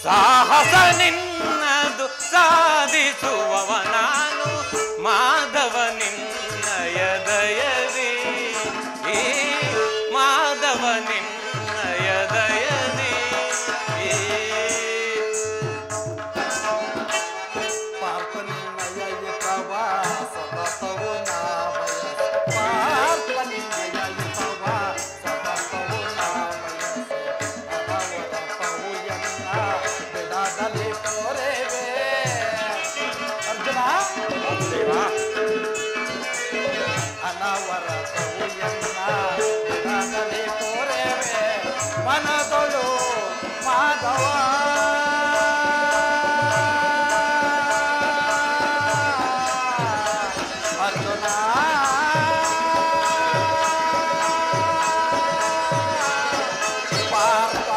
ಸಾಹಸ ನಿನ್ನದು ಸಾಧಿಸುವವ ನಾನು ಮಾಧವ ನಿನ್ನಯ ದಯದಿ ಈ ಮಾಧವ ನಿನ್ನಯ ದಯದಿ ಪಾರ್ಥ ನಿನ್ನಯ ಇತವ ಸತತವು ನಾ ಬಯಸೆ ಪಾರ್ಥ ನಿನ್ನಯ ಇತವ ಸತತವು ನಾ ಬಯಸೆ ಅನವರತವು ಎನ್ನ ಬಿಡದಲ್ಲಿ ತೋರೆವೆ ಅರ್ಜುನ ಅನವರತವು ಎನ್ನ ಬಿಡದಲ್ಲಿ ತೋರೆವೆ ಮನದೊಳು ಮಾಧವ ಅರ್ಜುನ ಪಾರ್ಥ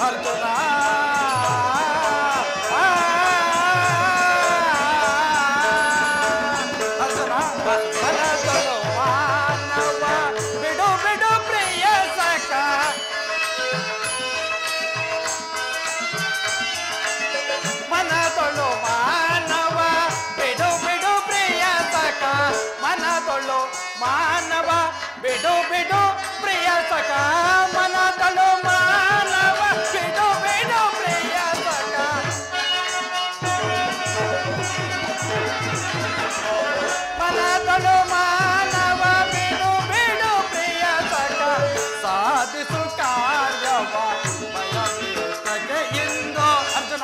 ಅರ್ಜುನ ಅರ್ಜುನ ಮನದೊಳು ಮಾನವ ಬಿಡು ಬಿಡು ಪ್ರಿಯ ಸಖ ಮನದೊಳು ಮಾನವ ಬಿಡು ಬಿಡು ಪ್ರಿಯ ಸಖ ಮನದೊಳು ಮಾನವ ಬಿಡು ಬಿಡು ಪ್ರಿಯ ಸಖ ಮನದೊಳು ಮಾನವ ಬಿಡು ಬಿಡು ಪ್ರಿಯ ಸಖ ಮನದೊಳು ಮಾನವ ಬಿಡು ಬಿಡು ಪ್ರಿಯ ಸಖ ಸಾಧಿಸು ಕಾರ್ಯವ ಭಯವೇತಗೆ ಇಂದು ಅರ್ಜುನ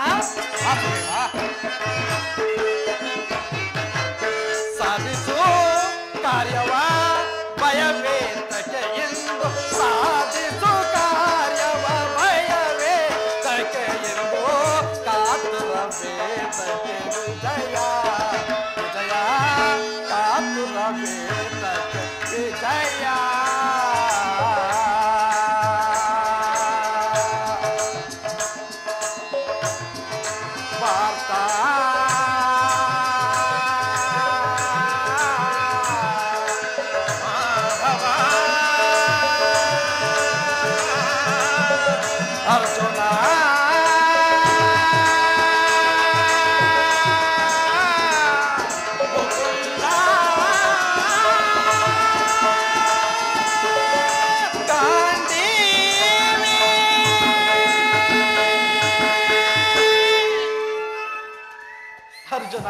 ಸಾಧಿಸು ಕಾರ್ಯವ ಭಯವೇತಗೆ ಎಂದು ಸಾಧಿಸು ಕಾರ್ಯವ ಭಯವೇತಗೆ ಎಂದು ಕಾತುರ ವೇತಕ್ಕೆ ವಿಜಯ ವಿಜಯ ಕಾತುರ ವೇತಕ್ಕೆ ವಿಜಯ ಪಾರ್ಥ ಅರ್ಜುನ ಮುಕುಂದ ಗಾಂಧೀವಿ ಅರ್ಜುನ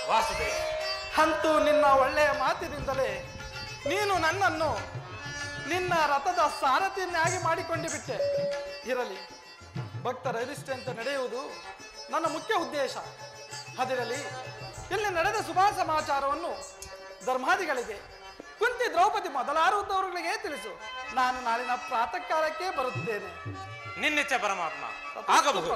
ವಾಸುದೇವ ಅಂತೂ ನಿನ್ನ ಒಳ್ಳೆಯ ಮಾತಿನಿಂದಲೇ ನೀನು ನನ್ನನ್ನು ನಿನ್ನ ರಥದ ಸಾರಥಿಯನ್ನಾಗಿ ಮಾಡಿಕೊಂಡು ಬಿಟ್ಟೆ. ಇರಲಿ, ಭಕ್ತರ ಅರಿಷ್ಟಂತೆ ನಡೆಯುವುದು ನನ್ನ ಮುಖ್ಯ ಉದ್ದೇಶ. ಅದಿರಲಿ, ಇಲ್ಲಿ ನಡೆದ ಶುಭ ಸಮಾಚಾರವನ್ನು ಧರ್ಮಾದಿಗಳಿಗೆ, ಕುಂತಿ ದ್ರೌಪದಿ ಮೊದಲಾರುವವರುಗಳಿಗೆ ತಿಳಿಸು. ನಾನು ನಾಳಿನ ಪ್ರಾತಃ ಕಾಲಕ್ಕೆ ಬರುತ್ತೇನೆ. ನಿನ್ನಿಚ್ಛೆ ಪರಮಾತ್ಮ ಆಗಬಹುದು.